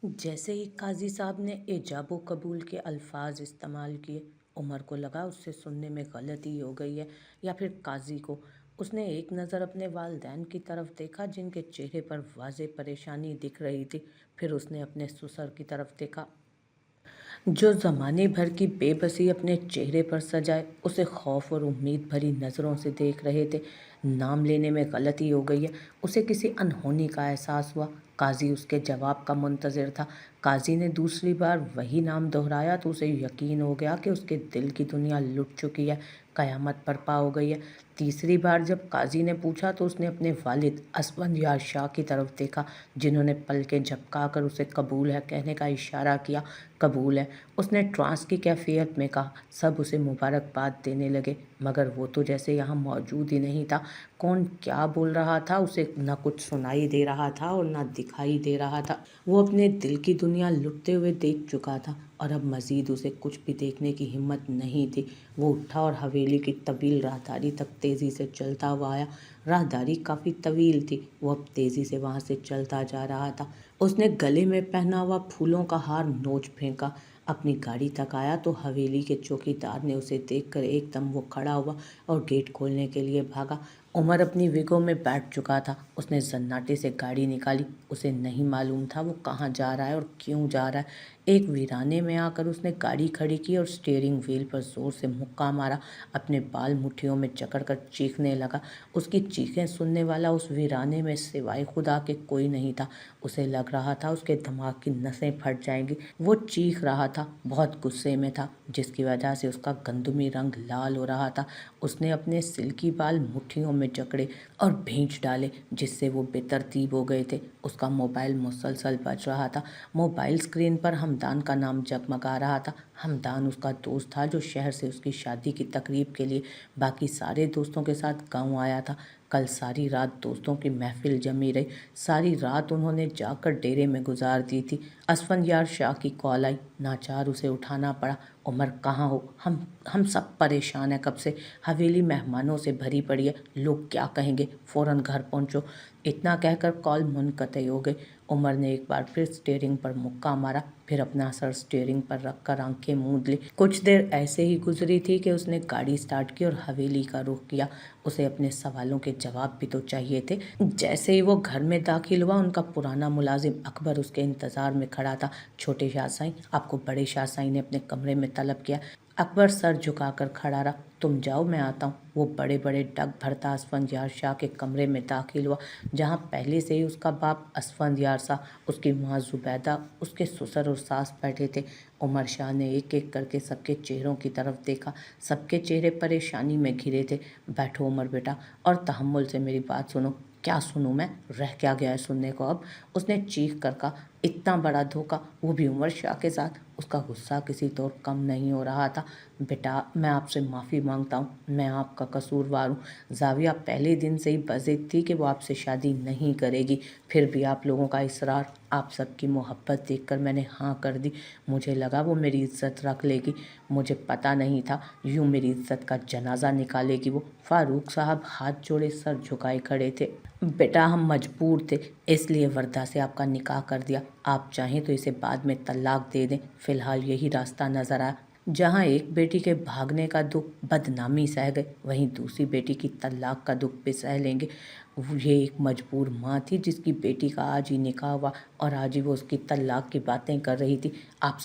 जैसे ही काजी साहब ने एजाब व कबूल के अल्फाज इस्तेमाल किए, उमर को लगा उससे सुनने में गलती हो गई है या फिर काजी को। उसने एक नज़र अपने वालिदैन की तरफ देखा जिनके चेहरे पर वाज़ेह परेशानी दिख रही थी। फिर उसने अपने ससुर की तरफ देखा जो ज़माने भर की बेबसी अपने चेहरे पर सजाए उसे खौफ और उम्मीद भरी नज़रों से देख रहे थे। नाम लेने में गलती हो गई है, उसे किसी अनहोनी का एहसास हुआ। काजी उसके जवाब का मुंतज़िर था। काजी ने दूसरी बार वही नाम दोहराया तो उसे यकीन हो गया कि उसके दिल की दुनिया लुट चुकी है, क़यामत बर्पा हो गई है। तीसरी बार जब काजी ने पूछा तो उसने अपने वालिद असफंदियार शाह की तरफ देखा, जिन्होंने पलकें झपकाकर उसे कबूल है कहने का इशारा किया। कबूल है, उसने ट्रांस की कैफियत में कहा। सब उसे मुबारकबाद देने लगे, मगर वो तो जैसे यहाँ मौजूद ही नहीं था। कौन क्या बोल रहा था उसे न कुछ सुनाई दे रहा था और न दिखाई दे रहा था। वो अपने दिल की दुनिया लुटते हुए देख चुका था और अब मज़ीद उसे कुछ भी देखने की हिम्मत नहीं थी। वो उठा और हवेली की तवील राहदारी तक तेज़ी से चलता हुआ आया। राहदारी काफ़ी तवील थी। वो अब तेज़ी से वहाँ से चलता जा रहा था। उसने गले में पहना हुआ फूलों का हार नोच फेंका। अपनी गाड़ी तक आया तो हवेली के चौकीदार ने उसे देखकर एकदम वो खड़ा हुआ और गेट खोलने के लिए भागा। उमर अपनी विगो में बैठ चुका था। उसने सन्नाटे से गाड़ी निकाली। उसे नहीं मालूम था वो कहाँ जा रहा है और क्यों जा रहा है। एक वीराने में आकर उसने गाड़ी खड़ी की और स्टीयरिंग व्हील पर जोर से मुक्का मारा। अपने बाल मुट्ठियों में जकड़कर चीखने लगा। उसकी चीखें सुनने वाला उस वीराने में सिवाय खुदा के कोई नहीं था। उसे लग रहा था उसके दिमाग की नसें फट जाएंगी। वो चीख रहा था, बहुत गुस्से में था, जिसकी वजह से उसका गंदमी रंग लाल हो रहा था। उसने अपने सिल्की बाल मुट्ठियों में जकड़े और भींच डाले, जिससे वो बेतरतीब हो गए थे। उसका मोबाइल मुसलसल बज रहा था। मोबाइल स्क्रीन पर हमदान का नाम जगमगा रहा था। हमदान उसका दोस्त था जो शहर से उसकी शादी की तकरीब के लिए बाकी सारे दोस्तों के साथ गांव आया था। कल सारी रात दोस्तों की महफिल जमी रही। सारी रात उन्होंने जाकर डेरे में गुजार दी थी। असफंदियार शाह की कॉल आई। नाचार उसे उठाना पड़ा। उमर कहाँ हो? हम सब परेशान हैं कब से। हवेली मेहमानों से भरी पड़ी है, लोग क्या कहेंगे, फ़ौरन घर पहुँचो। इतना कहकर कॉल मुनक़ते हो गई। उमर ने एक बार फिर स्टीयरिंग पर मुक्का मारा, फिर अपना सर स्टीयरिंग पर रखकर आंखें मूंद ली। कुछ देर ऐसे ही गुजरी थी कि उसने गाड़ी स्टार्ट की और हवेली का रुख किया। उसे अपने सवालों के जवाब भी तो चाहिए थे। जैसे ही वो घर में दाखिल हुआ, उनका पुराना मुलाजिम अकबर उसके इंतज़ार में खड़ा था। छोटे शाह साईं, आपको बड़े शाह साईं ने अपने कमरे में तलब किया। अकबर सर झुकाकर खड़ा रहा। तुम जाओ, मैं आता हूँ। वो बड़े बड़े डग भरता असफंदियार शाह के कमरे में दाखिल हुआ, जहाँ पहले से ही उसका बाप असफंदियार सा, उसकी माँ जुबैदा, उसके ससुर और सास बैठे थे। उमर शाह ने एक एक करके सबके चेहरों की तरफ देखा। सबके चेहरे परेशानी में घिरे थे। बैठो उमर बेटा और तहम्मुल से मेरी बात सुनो। क्या सुनूं मैं? रह क्या गया है सुनने को अब? उसने चीख कर कहा। इतना बड़ा धोखा, वो भी उमर शाह के साथ। उसका गुस्सा किसी तौर कम नहीं हो रहा था। बेटा, मैं आपसे माफ़ी मांगता हूँ, मैं आपका कसूरवार हूँ। जाविया पहले दिन से ही बज़िद थी कि वो आपसे शादी नहीं करेगी, फिर भी आप लोगों का इसरार, आप सबकी मोहब्बत देखकर मैंने हाँ कर दी। मुझे लगा वो मेरी इज्जत रख लेगी। मुझे पता नहीं था यूँ मेरी इज्जत का जनाजा निकालेगी वो। फारूक साहब हाथ जोड़े सर झुकाए खड़े थे। बेटा, हम मजबूर थे, इसलिए वर्दा से आपका निकाह कर दिया। आप चाहें तो इसे बाद में तलाक दे दें, फिलहाल यही रास्ता नज़र आया। जहाँ एक बेटी के भागने का दुख बदनामी सह गए, वहीं दूसरी बेटी की तलाक का दुख भी सह लेंगे। ये एक मजबूर माँ थी जिसकी बेटी का आज ही निकाह हुआ और आज ही वो उसकी तलाक की बातें कर रही थी। आप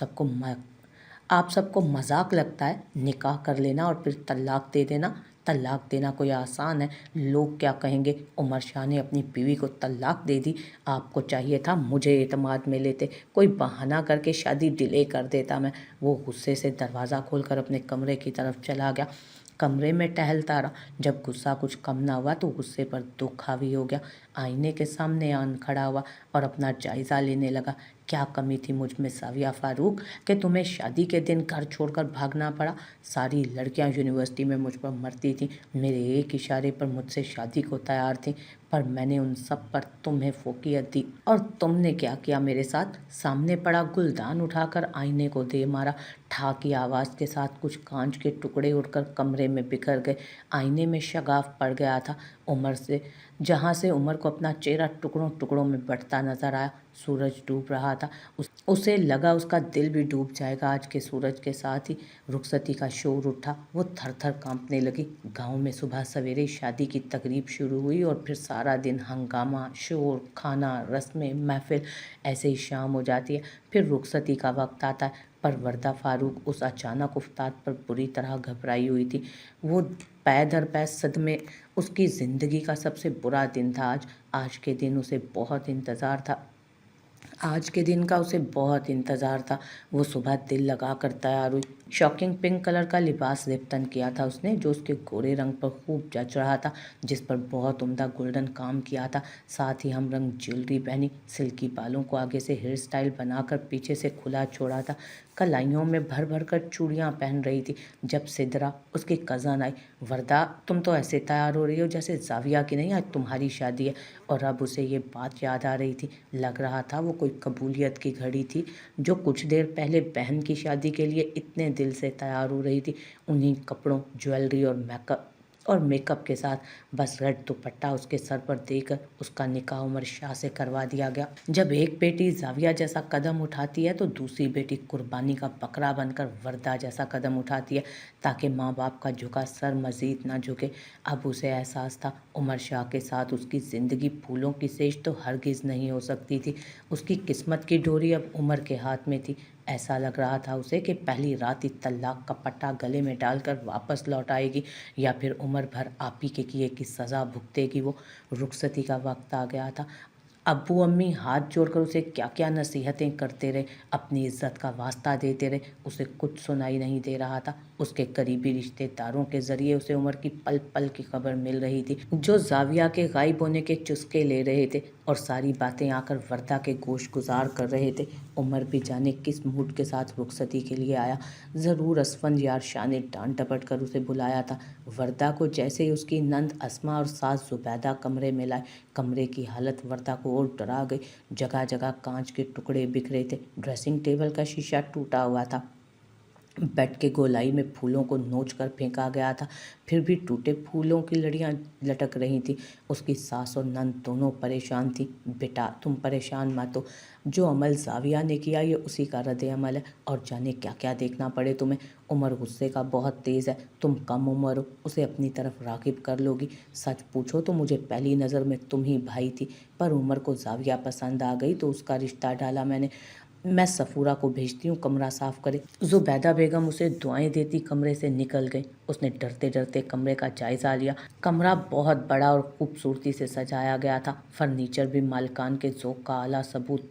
सबको मजाक लगता है? निकाह कर लेना और फिर तलाक दे देना। तलाक देना कोई आसान है? लोग क्या कहेंगे? उमर शाह ने अपनी बीवी को तलाक दे दी। आपको चाहिए था मुझे एतमाद में लेते, कोई बहाना करके शादी डिले कर देता मैं। वो गुस्से से दरवाज़ा खोलकर अपने कमरे की तरफ चला गया। कमरे में टहलता रहा। जब गुस्सा कुछ कम ना हुआ तो गुस्से पर दुख हावी हो गया। आईने के सामने आन खड़ा हुआ और अपना जायज़ा लेने लगा। क्या कमी थी मुझ में साविया फारूक कि तुम्हें शादी के दिन घर छोड़कर भागना पड़ा? सारी लड़कियां यूनिवर्सिटी में मुझ पर मरती थीं, मेरे एक इशारे पर मुझसे शादी को तैयार थीं, पर मैंने उन सब पर तुम्हें फोकियत दी। और तुमने क्या किया मेरे साथ? सामने पड़ा गुलदान उठाकर आईने को दे मारा। ठा की आवाज़ के साथ कुछ कांच के टुकड़े उड़कर कमरे में बिखर गए। आईने में शगाफ पड़ गया था। उमर से जहाँ से उमर को अपना चेहरा टुकड़ों टुकड़ों में बंटता नजर आया। सूरज डूब रहा था। उसे लगा उसका दिल भी डूब जाएगा आज के सूरज के साथ ही। रुखसती का शोर उठा, वो थर थर कांपने लगी। गांव में सुबह सवेरे शादी की तकरीब शुरू हुई और फिर सारा दिन हंगामा, शोर, खाना, रस्में, महफिल, ऐसे ही शाम हो जाती है। फिर रुखसती का वक्त आता है, पर वरदा फारूक उस अचानक उफ्ताद पर बुरी तरह घबराई हुई थी। वो पै दर पै सदमे। उसकी ज़िंदगी का सबसे बुरा दिन था आज। आज के दिन उसे बहुत इंतज़ार था। आज के दिन का उसे बहुत इंतज़ार था। वो सुबह दिल लगा कर तैयार हुई। शॉकिंग पिंक कलर का लिबास लिप्तन किया था उसने, जो उसके गोरे रंग पर खूब जच रहा था, जिस पर बहुत उम्दा गोल्डन काम किया था। साथ ही हम रंग ज्वेलरी पहनी, सिल्की बालों को आगे से हेयर स्टाइल बनाकर पीछे से खुला छोड़ा था। कलाइयों में भर भर कर चूड़ियाँ पहन रही थी। जब सिदरा, उसकी कज़न, आई, वरदा तुम तो ऐसे तैयार हो रही हो जैसे जाविया की नहीं आज तुम्हारी शादी है। और अब उसे ये बात याद आ रही थी। लग रहा था वो कोई कबूलियत की घड़ी थी, जो कुछ देर पहले बहन की शादी के लिए इतने दिल से तैयार हो रही थी, उन्हीं कपड़ों, ज्वेलरी और मेकअप के साथ। बस रेड दुपट्टा उसके सर पर देकर उसका निकाह उमर शाह से करवा दिया गया। जब एक बेटी जाविया जैसा कदम उठाती है तो दूसरी बेटी कुर्बानी का बकरा बनकर वरदा जैसा कदम उठाती है, ताकि माँ बाप का झुका सर मजीद ना झुके। अब उसे एहसास था, उमर शाह के साथ उसकी ज़िंदगी फूलों की सेज तो हरगिज़ नहीं हो सकती थी। उसकी किस्मत की डोरी अब उमर के हाथ में थी। ऐसा लग रहा था उसे कि पहली रात ही तलाक का पट्टा गले में डालकर वापस लौट आएगी, या फिर उम्र भर आपी के किए की सज़ा भुगतेगी वो। रुखसती का वक्त आ गया था। अब्बू अम्मी हाथ जोड़कर उसे क्या क्या नसीहतें करते रहे, अपनी इज्जत का वास्ता देते रहे, उसे कुछ सुनाई नहीं दे रहा था। उसके करीबी रिश्तेदारों के ज़रिए उसे उमर की पल पल की खबर मिल रही थी, जो जाविया के गायब होने के चुस्के ले रहे थे, और सारी बातें आकर वरदा के गोश गुजार कर रहे थे। उमर भी जाने किस मूड के साथ रुखसती के लिए आया। ज़रूर असफंद यार शाह ने डांट डपट कर उसे बुलाया था। वरदा को जैसे ही उसकी नंद अस्मा और सास जुबैदा कमरे में लाए, कमरे की हालत वरदा को और डरा गई। जगह जगह कांच के टुकड़े बिखरे थे, ड्रेसिंग टेबल का शीशा टूटा हुआ था, बेड के गोलाई में फूलों को नोच कर फेंका गया था, फिर भी टूटे फूलों की लड़ियां लटक रही थी। उसकी सास और नंद दोनों परेशान थी। बेटा तुम परेशान मत हो, जो अमल जाविया ने किया ये उसी का रद्द अमल है, और जाने क्या क्या देखना पड़े तुम्हें। उमर गुस्से का बहुत तेज़ है, तुम कम उम्र हो, उसे अपनी तरफ राग़िब कर लोगी। सच पूछो तो मुझे पहली नज़र में तुम ही भाई थी, पर उमर को जाविया पसंद आ गई तो उसका रिश्ता डाला मैंने। मैं सफूरा को भेजती हूँ कमरा साफ करे। जुबैदा बेगम उसे दुआएं देती कमरे से निकल गई। उसने डरते डरते कमरे का जायजा लिया। कमरा बहुत बड़ा और खूबसूरती से सजाया गया था। फर्नीचर भी मालिकान के ज़ौक़ का आला सबूत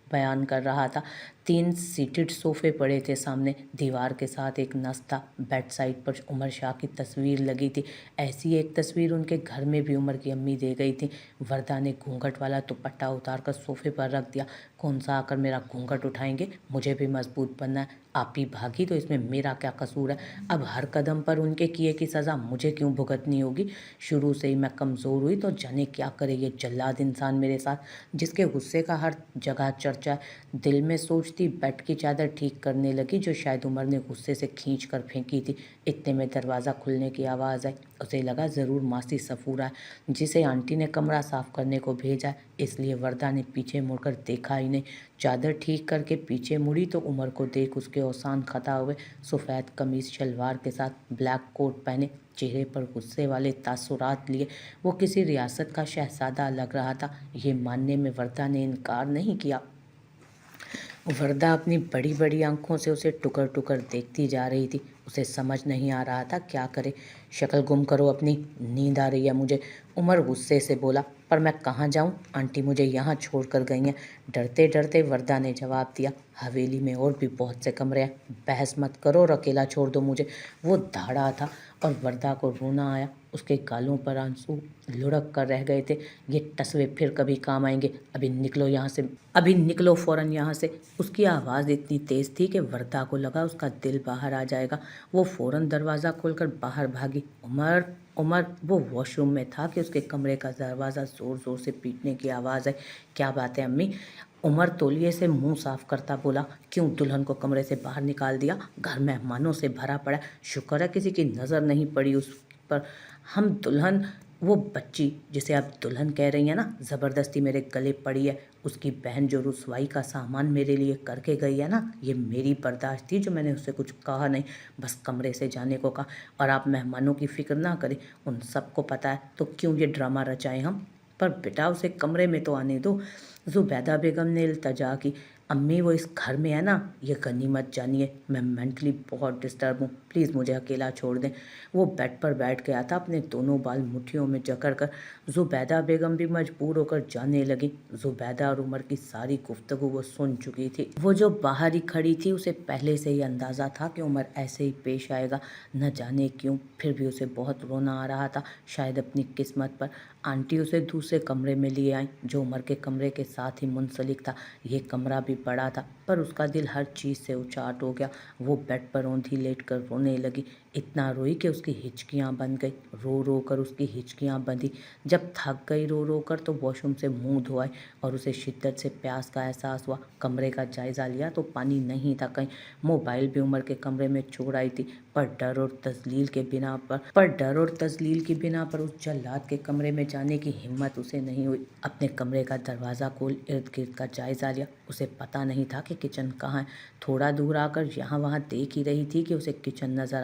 बयान कर रहा था। 3 सीटेड सोफ़े पड़े थे सामने, दीवार के साथ एक नस था। बेड साइड पर उमर शाह की तस्वीर लगी थी। ऐसी एक तस्वीर उनके घर में भी उमर की अम्मी दे गई थी। वरदा ने घूंघट वाला दुपट्टा उतार कर सोफ़े पर रख दिया। कौन सा आकर मेरा घूंघट उठाएंगे, मुझे भी मजबूत बनना है। आप ही भागी तो इसमें मेरा क्या कसूर है। अब हर कदम पर उनके किए की सज़ा मुझे क्यों भुगतनी होगी। शुरू से ही मैं कमज़ोर हुई तो जाने क्या करे ये जल्लाद इंसान मेरे साथ, जिसके गुस्से का हर जगह चर्चा है। दिल में सोचती बेड की चादर ठीक करने लगी, जो शायद उमर ने गुस्से से खींच कर फेंकी थी। इतने में दरवाज़ा खुलने की आवाज़ आई। उसे लगा ज़रूर मासी सफूरा है, जिसे आंटी ने कमरा साफ़ करने को भेजा है। इसलिए वरदा ने पीछे मुड़कर देखा ही नहीं। चादर ठीक करके पीछे मुड़ी तो उमर को देख उसके औसान खता हुए, सफ़ेद कमीज़ शलवार के साथ ब्लैक कोट पहने, चेहरे पर गुस्से वाले तासुरात लिए, वो किसी रियासत का शहजादा लग रहा था। ये मानने में वरदा ने इनकार नहीं किया। वरदा अपनी बड़ी बड़ी आंखों से उसे टुकर टुकर देखती जा रही थी। उसे समझ नहीं आ रहा था क्या करे। शक्ल गुम करो अपनी, नींद आ रही है मुझे, उमर गुस्से से बोला। पर मैं कहाँ जाऊँ, आंटी मुझे यहाँ छोड़ कर गई हैं। डरते डरते वरदा ने जवाब दिया। हवेली में और भी बहुत से कमरे हैं, बहस मत करो और अकेला छोड़ दो मुझे। वो दाढ़ा था और वरदा को रोना आया। उसके गालों पर आंसू लुढ़क कर रह गए थे। ये टसवे फिर कभी काम आएंगे, अभी निकलो यहाँ से, अभी निकलो फ़ौरन यहाँ से। उसकी आवाज़ इतनी तेज़ थी कि वरदा को लगा उसका दिल बाहर आ जाएगा। वो फ़ौरन दरवाज़ा खोलकर बाहर भागी। उमर उमर वो वॉशरूम में था कि उसके कमरे का दरवाज़ा ज़ोर ज़ोर से पीटने की आवाज़ आई। क्या बात है अम्मी, उमर तौलिए से मुंह साफ करता बोला। क्यों दुल्हन को कमरे से बाहर निकाल दिया, घर मेहमानों से भरा पड़ा। शुक्र है किसी की नज़र नहीं पड़ी उस पर। हम दुल्हन वो बच्ची जिसे आप दुल्हन कह रही हैं ना, ज़बरदस्ती मेरे गले पड़ी है, उसकी बहन जो रुसवाई का सामान मेरे लिए करके गई है ना, ये मेरी बर्दाश्त थी जो मैंने उससे कुछ कहा नहीं, बस कमरे से जाने को कहा। और आप मेहमानों की फ़िक्र ना करें, उन सबको पता है तो क्यों ये ड्रामा रचाएं हम। पर बेटा उसे कमरे में तो आने दो। ज़ुबैदा बेगम ने इल्तजा की। अम्मी वो इस घर में है ना, ये गनीमत जानिए, मैं मेंटली बहुत डिस्टर्ब हूँ, प्लीज़ मुझे अकेला छोड़ दें। वो बेड पर बैठ गया था, अपने दोनों बाल मुट्ठियों में जकड़ कर। ज़ुबैदा बेगम भी मजबूर होकर जाने लगी। ज़ुबैदा और उमर की सारी गुफ्तगू वो सुन चुकी थी। वो जो बाहर ही खड़ी थी, उसे पहले से ही अंदाज़ा था कि उमर ऐसे ही पेश आएगा, न जाने क्यों, फिर भी उसे बहुत रोना आ रहा था, शायद अपनी किस्मत पर। आंटी उसे दूसरे कमरे में लिए आई, जो उमर के कमरे के साथ ही मुंसलिक था। ये कमरा भी बड़ा था, पर उसका दिल हर चीज़ से उचाट हो गया। वो बेड पर औंधी लेटकर रोने लगी, इतना रोई कि उसकी हिचकियाँ बंध गई। रो रो कर उसकी हिचकियाँ बंधी। जब थक गई रो रो कर तो वॉशरूम से मुंह धोआई और उसे शिद्दत से प्यास का एहसास हुआ। कमरे का जायज़ा लिया तो पानी नहीं था कहीं। मोबाइल भी उमर के कमरे में छोड़ आई थी, पर डर और तजलील की बिना पर उस जल्लाद के कमरे में जाने की हिम्मत उसे नहीं हुई। अपने कमरे का दरवाज़ा खोल इर्द गिर्द का जायज़ा लिया। उसे पता नहीं था कि किचन कहाँ है। थोड़ा दूर आकर यहाँ वहाँ देख ही रही थी कि उसे किचन नज़र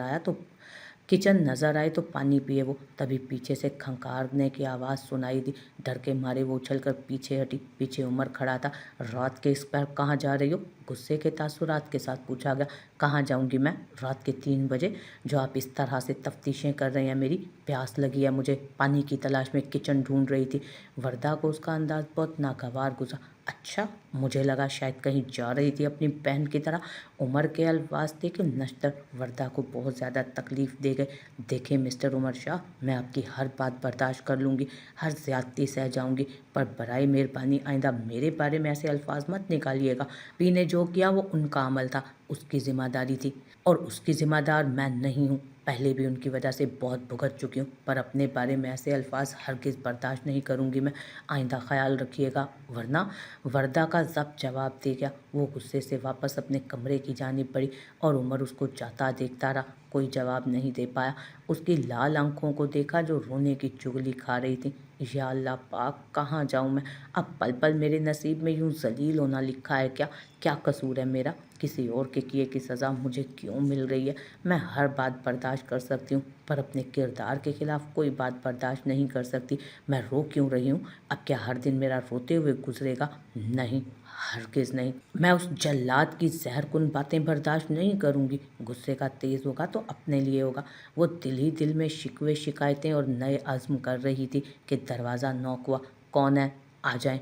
आए तो पानी पिए वो। तभी पीछे से खंकारने की आवाज़ सुनाई दी। डर के मारे वो उछलकर पीछे हटी। पीछे उमर खड़ा था। रात के इस पर कहाँ जा रही हो? गुस्से के तासुरात के साथ पूछा गया। कहाँ जाऊँगी मैं रात के 3 बजे, जो आप इस तरह से तफ्तीशें कर रहे हैं? मेरी प्यास लगी है, मुझे पानी की तलाश में किचन ढूंढ रही थी। वरदा को उसका अंदाज बहुत नागवार गुजरा। अच्छा, मुझे लगा शायद कहीं जा रही थी अपनी बहन की तरह। उमर के अल्फाज थे कि नश्तर वरदा को बहुत ज़्यादा तकलीफ़ दे गए। देखें मिस्टर उमर शाह, मैं आपकी हर बात बर्दाश्त कर लूँगी, हर ज़्यादती सह जाऊँगी, पर बराए मेहरबानी आइंदा मेरे बारे में ऐसे अल्फाज मत निकालिएगा। पी ने जो किया वो उनका अमल था, उसकी ज़िम्मेदारी थी, और उसकी ज़िम्मेदार मैं नहीं हूँ। पहले भी उनकी वजह से बहुत भुगत चुकी हूँ, पर अपने बारे में ऐसे अल्फाज हरगिज़ बर्दाश्त नहीं करूँगी मैं। आइंदा ख्याल रखिएगा, वरना। वरदा का ज़ब्त जवाब दे गया। वो गुस्से से वापस अपने कमरे की जानिब बढ़ी और उमर उसको जाता देखता रहा, कोई जवाब नहीं दे पाया। उसकी लाल आंखों को देखा जो रोने की चुगली खा रही थी। या अल्लाह पाक, कहाँ जाऊँ मैं? अब पल पल मेरे नसीब में यूँ जलील होना लिखा है क्या? क्या कसूर है मेरा? किसी और के किए की सज़ा मुझे क्यों मिल रही है? मैं हर बात बर्दाश्त कर सकती हूँ, पर अपने किरदार के खिलाफ कोई बात बर्दाश्त नहीं कर सकती। मैं रो क्यों रही हूँ? अब क्या हर दिन मेरा रोते हुए गुजरेगा? नहीं, हरगिज़ नहीं। मैं उस जल्लाद की ज़हरकुन बातें बर्दाश्त नहीं करूँगी। गुस्से का तेज़ होगा तो अपने लिए होगा। वो दिल ही दिल में शिकवे शिकायतें और नए अज़्म कर रही थी कि दरवाज़ा नॉक हुआ। कौन है? आ जाएं।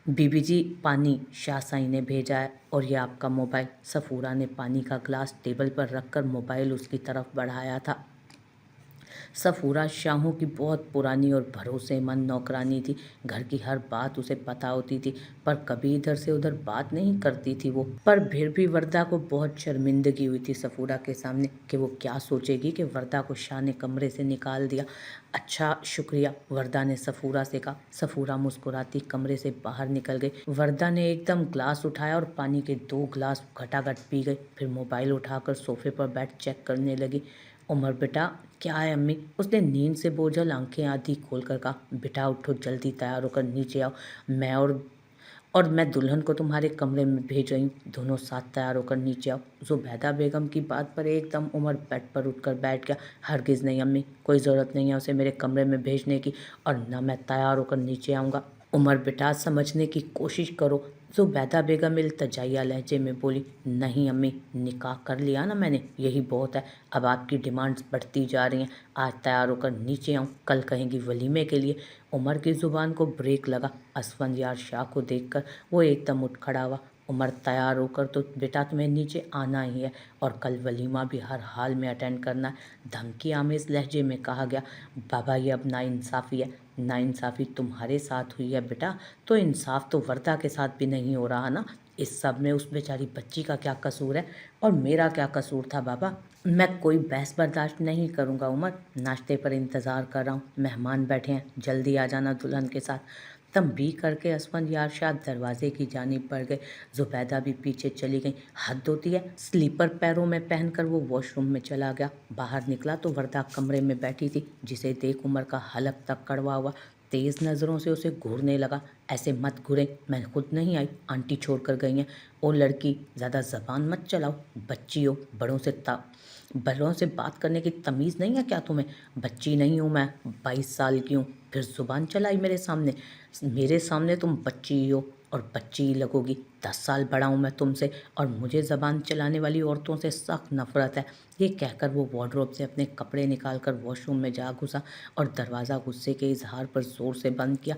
बीबी जी, पानी शाह साईं ने भेजा है, और ये आपका मोबाइल। सफूरा ने पानी का ग्लास टेबल पर रखकर मोबाइल उसकी तरफ बढ़ाया था। सफूरा शाहों की बहुत पुरानी और भरोसेमंद नौकरानी थी। घर की हर बात उसे पता होती थी, पर कभी इधर से उधर बात नहीं करती थी वो। पर फिर भी वरदा को बहुत शर्मिंदगी हुई थी सफूरा के सामने कि वो क्या सोचेगी कि वरदा को शाह ने कमरे से निकाल दिया। अच्छा शुक्रिया, वरदा ने सफूरा से कहा। सफूरा मुस्कुराती कमरे से बाहर निकल गई। वरदा ने एकदम ग्लास उठाया और पानी के 2 ग्लास घटाघट पी गई। फिर मोबाइल उठाकर सोफे पर बैठ चेक करने लगी। उमर बेटा, क्या है अम्मी? उसने नींद से बोझल आंखें आधी खोलकर कहा। बेटा उठो, जल्दी तैयार होकर नीचे आओ। मैं और मैं दुल्हन को तुम्हारे कमरे में भेज रही हूँ। दोनों साथ तैयार होकर नीचे आओ। ज़ुबैदा बेगम की बात पर एकदम उमर बेड पर उठकर बैठ गया। हरगिज़ नहीं अम्मी, कोई ज़रूरत नहीं है उसे मेरे कमरे में भेजने की, और न मैं तैयार होकर नीचे आऊँगा। उमर बेटा, समझने की कोशिश करो। ज़ुबैदा बेगम इल्तजाइया लहजे में बोली। नहीं अम्मी, निकाह कर लिया ना मैंने, यही बहुत है। अब आपकी डिमांड्स बढ़ती जा रही हैं। आज तैयार होकर नीचे आऊँ, कल कहेंगी वलीमे के लिए। उमर की ज़ुबान को ब्रेक लगा। असफंदियार शाह को देखकर वो एकदम उठ खड़ा हुआ। उमर, तैयार होकर तो बेटा तुम्हें नीचे आना ही है, और कल वलीमा भी हर हाल में अटेंड करना है, धमकी आमेज़ लहजे में कहा गया। बाबा, ये अब नाइंसाफ़ी है। नाइंसाफ़ी तुम्हारे साथ हुई है बेटा, तो इंसाफ तो वरदा के साथ भी नहीं हो रहा ना। इस सब में उस बेचारी बच्ची का क्या कसूर है, और मेरा क्या कसूर था बाबा? मैं कोई बहस बर्दाश्त नहीं करूँगा उमर। नाश्ते पर इंतज़ार कर रहा हूँ, मेहमान बैठे हैं, जल्दी आ जाना दुल्हन के साथ। तंबी करके असफंयार शाह दरवाजे की जानिब बढ़ गए। जुबैदा भी पीछे चली गई। हद होती है। स्लीपर पैरों में पहनकर वो वॉशरूम में चला गया। बाहर निकला तो वर्दा कमरे में बैठी थी, जिसे देख उमर का हलक तक कड़वा हुआ। तेज नज़रों से उसे घूरने लगा। ऐसे मत घूरे, मैं खुद नहीं आई, आंटी छोड़ कर गई हैं। ओ लड़की, ज़्यादा ज़बान मत चलाओ, बच्ची हो, बड़ों से बात करने की तमीज़ नहीं है क्या तुम्हें? बच्ची नहीं हूँ मैं, 22 साल की हूँ, फिर ज़ुबान चलाई मेरे सामने तुम बच्ची ही हो और बच्ची ही लगोगी। 10 साल बड़ा हूँ मैं तुमसे और मुझे ज़बान चलाने वाली औरतों से सख्त नफ़रत है। ये कहकर वो वार्डरोब से अपने कपड़े निकालकर वॉशरूम में जा घुसा और दरवाज़ा गुस्से के इजहार पर ज़ोर से बंद किया।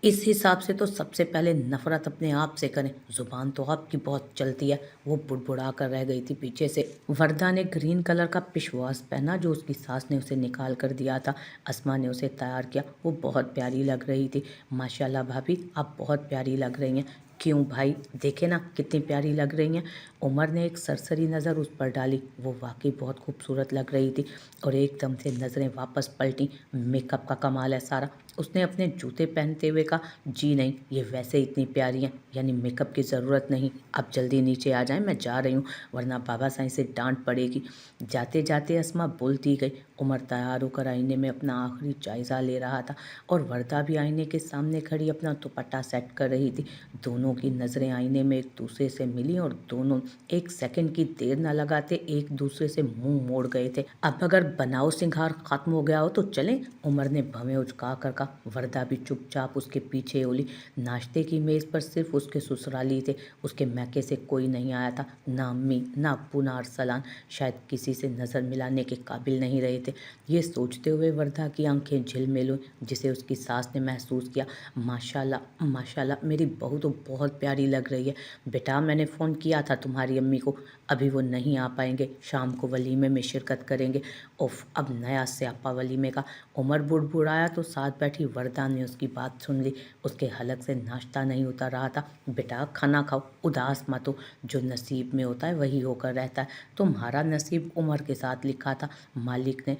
इस हिसाब से तो सबसे पहले नफ़रत अपने आप से करें। ज़ुबान तो आपकी बहुत चलती है। वो बुड़बुड़ा कर रह गई थी पीछे से। वर्दा ने ग्रीन कलर का पिशवास पहना जो उसकी सास ने उसे निकाल कर दिया था। अस्मा ने उसे तैयार किया। वो बहुत प्यारी लग रही थी। माशाल्लाह भाभी, आप बहुत प्यारी लग रही हैं। क्यों भाई, देखे ना कितनी प्यारी लग रही हैं। उमर ने एक सरसरी नज़र उस पर डाली। वो वाकई बहुत खूबसूरत लग रही थी और एकदम से नज़रें वापस पलटी। मेकअप का कमाल है सारा। उसने अपने जूते पहनते हुए कहा, जी नहीं, ये वैसे इतनी प्यारी हैं, यानी मेकअप की ज़रूरत नहीं। आप जल्दी नीचे आ जाएं, मैं जा रही हूँ, वरना बाबा साईं से डांट पड़ेगी। जाते जाते अस्मा बोलती गई। उमर तैयार होकर आईने में अपना आखिरी जायज़ा ले रहा था और वर्दा भी आईने के सामने खड़ी अपना दुपट्टा सेट कर रही थी। दोनों की नज़रें आईने में एक दूसरे से मिली और दोनों एक सेकंड की देर न लगाते एक दूसरे से मुंह मोड़ गए थे। अब अगर बनाओ सिंगार खत्म हो गया हो तो चलें, उमर ने भवें उचका कर कहा। वर्दा भी चुपचाप उसके पीछे ओली। नाश्ते की मेज़ पर सिर्फ उसके ससुराली थे। उसके मैके से कोई नहीं आया था, ना अम्मी, ना अप्पू, ना अरसलान। शायद किसी से नज़र मिलाने के काबिल नहीं रहे थे। ये सोचते हुए वर्दा की आंखें झिलमिल हुई, जिसे उसकी सास ने महसूस किया। माशाल्लाह माशाल्लाह, मेरी बहू तो बहुत प्यारी लग रही है। बेटा, मैंने फ़ोन किया था तुम्हारी अम्मी को, अभी वो नहीं आ पाएंगे, शाम को वलीमे में शिरकत करेंगे। उफ, अब नया स्यापा वलीमे का। उमर बुड़बुड़ाया तो साथ बैठी वर्दा ने उसकी बात सुन ली। उसके हलक से नाश्ता नहीं उतर रहा था। बेटा, खाना खाओ, उदास मत हो, जो नसीब में होता है वही होकर रहता है। तुम्हारा नसीब उमर के साथ लिखा था। मालिक ने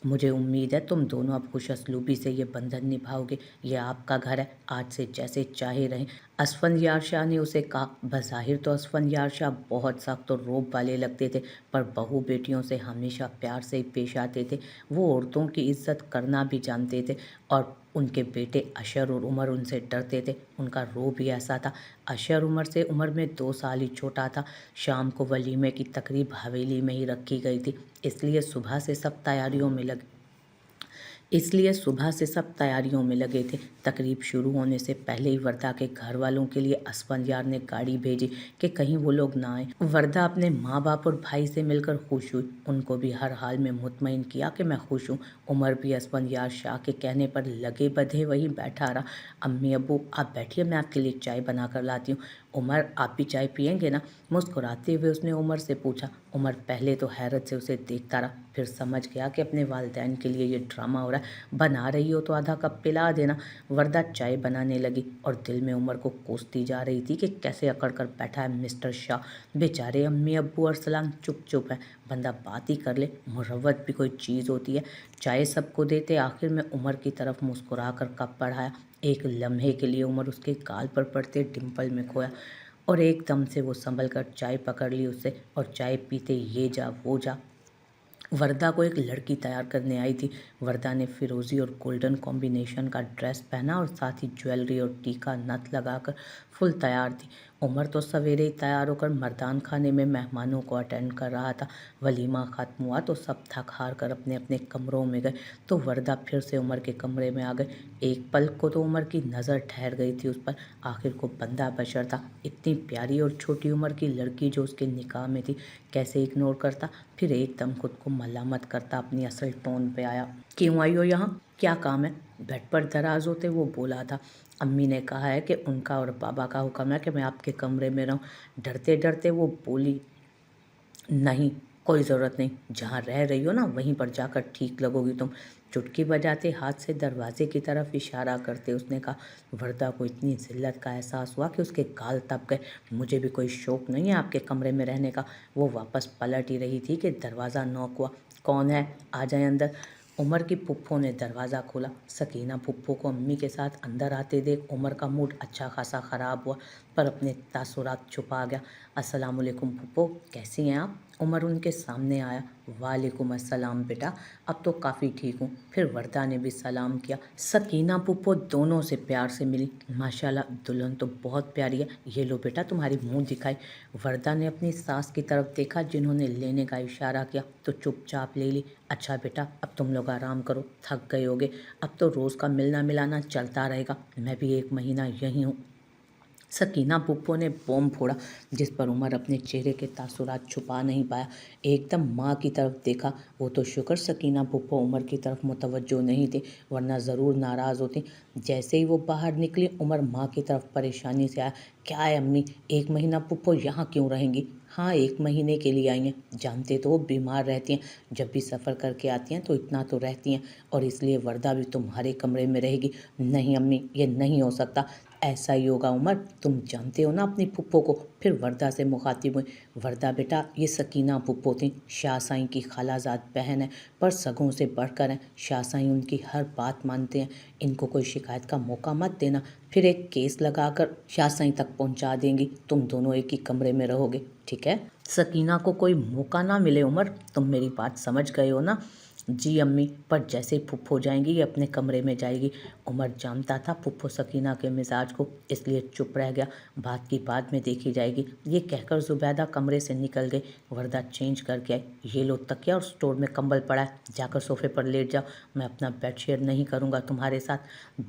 मुझे उम्मीद है तुम दोनों अब खुशअस्लूबी से ये बंधन निभाओगे। ये आपका घर है, आज से जैसे चाहे रहें। असफंयार शाह ने उसे कहा। बज़ाहिर तो असफंयार शाह बहुत सख्त और रौब वाले लगते थे, पर बहू बेटियों से हमेशा प्यार से ही पेश आते थे। वो औरतों की इज्जत करना भी जानते थे और उनके बेटे अशर और उमर उनसे डरते थे। उनका रौब भी ऐसा था। अशर उमर से उम्र में 2 साल ही छोटा था। शाम को वलीमे की तकरीब हवेली में ही रखी गई थी, इसलिए सुबह से सब तैयारियों में लगे थे। तकरीब शुरू होने से पहले ही वर्दा के घर वालों के लिए असफंयार ने गाड़ी भेजी कि कहीं वो लोग ना आए। वर्दा अपने माँ बाप और भाई से मिलकर खुश हुई। उनको भी हर हाल में मुतमईन किया कि मैं खुश हूँ। उमर भी असफंयार शाह के कहने पर लगे बधे वहीं बैठा रहा। अम्मी अब्बू, आप बैठिए, मैं आपके लिए चाय बना कर लाती हूँ। उमर, आप भी चाय पियेंगे ना? मुस्कुराते हुए उसने उमर से पूछा। उमर पहले तो हैरत से उसे देखता रहा, फिर समझ गया कि अपने वालिदैन के लिए ये ड्रामा हो रहा है। बना रही हो तो आधा कप पिला देना। वर्दा चाय बनाने लगी और दिल में उमर को कोसती जा रही थी कि कैसे अकड़ कर बैठा है मिस्टर शाह। बेचारे अम्मी अब्बू और सलाम चुप चुप है, बंदा बात ही कर ले, मुरव्वत भी कोई चीज़ होती है। चाय सबको देते आखिर में उमर की तरफ मुस्कुरा कर कप बढ़ाया। एक लम्हे के लिए उमर उसके गाल पर पड़ते डिम्पल में खोया और एकदम से वो संभल कर चाय पकड़ ली उससे और चाय पीते ये जा वो जा। वर्दा को एक लड़की तैयार करने आई थी। वर्दा ने फिरोज़ी और गोल्डन कॉम्बिनेशन का ड्रेस पहना और साथ ही ज्वेलरी और टीका नथ लगाकर फुल तैयार थी। उमर तो सवेरे ही तैयार होकर मर्दान खाने में मेहमानों को अटेंड कर रहा था। वलीमा ख़त्म हुआ तो सब थक हार कर अपने अपने कमरों में गए तो वर्दा फिर से उमर के कमरे में आ गए। एक पल को तो उमर की नज़र ठहर गई थी उस पर। आखिर को बंदा बशर था, इतनी प्यारी और छोटी उम्र की लड़की जो उसके निकाह में थी, कैसे इग्नोर करता। फिर एकदम खुद को मलामत करता अपनी असल टोन पे आया। क्यों आई हो यहाँ, क्या काम है? बेड पर दराज होते वो बोला था। अम्मी ने कहा है कि उनका और बाबा का हुक्म है कि मैं आपके कमरे में रहूं। डरते डरते वो बोली, नहीं, कोई ज़रूरत नहीं, जहाँ रह रही हो ना वहीं पर जाकर ठीक लगोगी तुम। चुटकी बजाते हाथ से दरवाजे की तरफ इशारा करते उसने कहा। वर्दा को इतनी जिल्लत का एहसास हुआ कि उसके गाल तप गए। मुझे भी कोई शौक़ नहीं है आपके कमरे में रहने का। वो वापस पलट ही रही थी कि दरवाज़ा नॉक हुआ। कौन है, आ जाए अंदर। उमर की फुप्पो ने दरवाज़ा खोला। सकीना फुप्पो को अम्मी के साथ अंदर आते देख उमर का मूड अच्छा खासा ख़राब हुआ, पर अपने तासुरात छुपा गया। अस्सलामुअलैकुम फुप्पो, कैसी हैं आप? उमर उनके सामने आया। वालेकुम अस्सलाम बेटा, अब तो काफ़ी ठीक हूँ। फिर वर्दा ने भी सलाम किया। सकीना फुप्पो दोनों से प्यार से मिली। माशाल्लाह दुल्हन तो बहुत प्यारी है, ये लो बेटा तुम्हारी मुँह दिखाई। वर्दा ने अपनी सास की तरफ देखा, जिन्होंने लेने का इशारा किया तो चुपचाप ले ली। अच्छा बेटा, अब तुम लोग आराम करो, थक गए होगे। अब तो रोज़ का मिलना मिलाना चलता रहेगा, मैं भी 1 महीना यहीं हूँ। सकीना फुप्पो ने बॉम्ब फोड़ा, जिस पर उमर अपने चेहरे के तासुरात छुपा नहीं पाया। एकदम माँ की तरफ देखा। वो तो शुक्र सकीना फुप्पो उमर की तरफ मुतवज्जो नहीं थे, वरना ज़रूर नाराज़ होती। जैसे ही वो बाहर निकली, उमर माँ की तरफ परेशानी से आया। क्या है अम्मी, 1 महीना फुप्पो यहाँ क्यों रहेंगी? हाँ, 1 महीने के लिए आई हैं, जानते तो वो बीमार रहती हैं, जब भी सफ़र करके आती हैं तो इतना तो रहती हैं, और इसलिए वर्दा भी तुम्हारे कमरे में रहेगी। नहीं अम्मी, ये नहीं हो सकता, ऐसा ही होगा उमर, तुम जानते हो ना अपनी फुप्पो को। फिर वर्दा से मुखातिब हुई। वर्दा बेटा, ये सकीना फुप्पो थी, शाह साईं की खालाजाद बहन है, पर सगों से बढ़कर हैं। शाह साईं उनकी हर बात मानते हैं, इनको कोई शिकायत का मौका मत देना, फिर एक केस लगाकर शाह साईं तक पहुंचा देंगी। तुम दोनों एक ही कमरे में रहोगे, ठीक है? सकीना को कोई मौका ना मिले उमर, तुम मेरी बात समझ गए हो ना? जी अम्मी, पर जैसे ही फुप्पो जाएंगी ये अपने कमरे में जाएगी। उमर जानता था फुप्पो सकीना के मिजाज को, इसलिए चुप रह गया। बात की बाद में देखी जाएगी, ये कहकर जुबैदा कमरे से निकल गई। वर्दा चेंज करके आई। ये लो तकिया और स्टोर में कंबल पड़ा है, जाकर सोफे पर लेट जाओ, मैं अपना बेड शेयर नहीं करूँगा तुम्हारे साथ,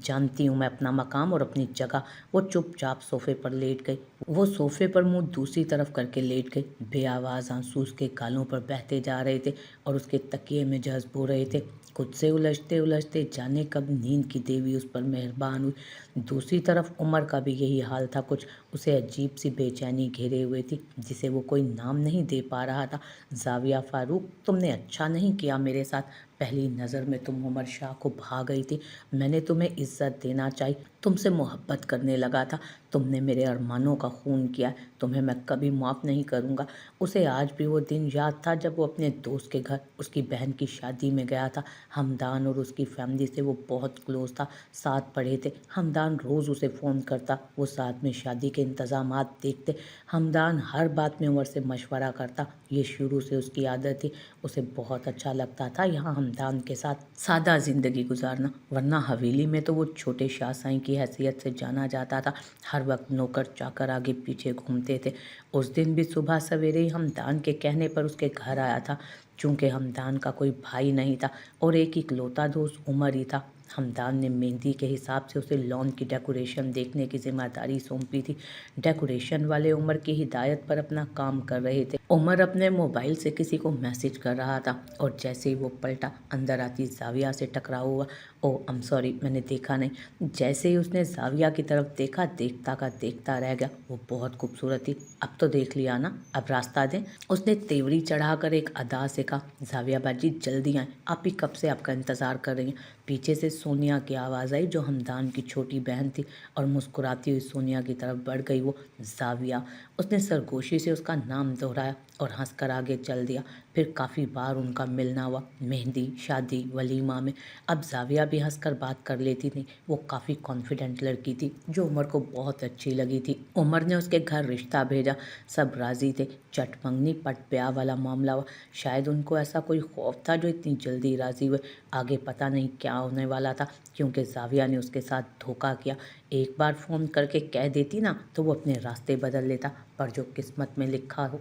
जानती हूँ मैं अपना मकाम और अपनी जगह। वो चुपचाप सोफे पर लेट गई। वो सोफे पर मुंह दूसरी तरफ करके लेट गई। बेआवाज़ आंसू उसके गालों पर बहते जा रहे थे और उसके तकिए में जज्ब हो रहे थे। खुद से उलझते उलझते जाने कब नींद की देवी उस पर मेहरबान हुई। दूसरी तरफ उमर का भी यही हाल था कुछ, उसे अजीब सी बेचैनी घेरे हुए थी, जिसे वो कोई नाम नहीं दे पा रहा था। जाविया फारूक, तुमने अच्छा नहीं किया मेरे साथ, पहली नज़र में तुम उमर शाह को भा गई थी। मैंने तुम्हें इज्जत देना चाहिए, तुमसे मोहब्बत करने लगा था। तुमने मेरे अरमानों का खून किया, तुम्हें मैं कभी माफ़ नहीं करूँगा। उसे आज भी वो दिन याद था जब वो अपने दोस्त के घर उसकी बहन की शादी में गया था। हमदान और उसकी फैमिली से वो बहुत क्लोज था, साथ पढ़े थे। हमदान रोज़ उसे फ़ोन करता, वो साथ में शादी के इंतज़ामात देखते। हमदान हर बात में उमर से मशवरा करता, ये शुरू से उसकी आदत थी। उसे बहुत अच्छा लगता था यहाँ हमदान के साथ सादा ज़िंदगी गुजारना, वरना हवेली में तो वो छोटे शाह साईं की हैसियत से जाना जाता था। हर वक्त नौकर चाकर आगे पीछे घूमते थे। उस दिन भी सुबह सवेरे ही हमदान के कहने पर उसके घर आया था। चूँकि हमदान का कोई भाई नहीं था और एक इकलौता दोस्त उमर ही था, हमदान ने मेहंदी के हिसाब से उसे लॉन की डेकोरेशन देखने की जिम्मेदारी सौंपी थी। डेकोरेशन वाले उमर की हिदायत पर अपना काम कर रहे थे। उमर अपने मोबाइल से किसी को मैसेज कर रहा था और जैसे ही वो पलटा, अंदर आती जाविया से टकराव हुआ। ओ आई एम सॉरी, मैंने देखा नहीं। जैसे ही उसने जाविया की तरफ देखा, देखता का देखता रह गया। वो बहुत खूबसूरत थी, अब तो देख लिया ना, अब रास्ता दें। उसने तेवरी चढ़ाकर एक अदा से कहा, जाविया बाजी जल्दी आएँ, आप ही कब से आपका इंतज़ार कर रही हैं। पीछे से सोनिया की आवाज़ आई, जो हमदान की छोटी बहन थी, और मुस्कुराती हुई सोनिया की तरफ बढ़ गई। वो जाविया, उसने सरगोशी से उसका नाम दोहराया और हंसकर आगे चल दिया। फिर काफ़ी बार उनका मिलना हुआ, मेहंदी, शादी, वलीमा में। अब जाविया भी हंसकर बात कर लेती थी। वो काफ़ी कॉन्फिडेंट लड़की थी, जो उमर को बहुत अच्छी लगी थी। उमर ने उसके घर रिश्ता भेजा, सब राज़ी थे। चट मंगनी पट ब्याह वाला मामला हुआ। शायद उनको ऐसा कोई खौफ था जो इतनी जल्दी राज़ी हुए। आगे पता नहीं क्या होने वाला था, क्योंकि जाविया ने उसके साथ धोखा किया। एक बार फ़ोन करके कह देती ना तो वो अपने रास्ते बदल लेता, पर जो किस्मत में लिखा हो।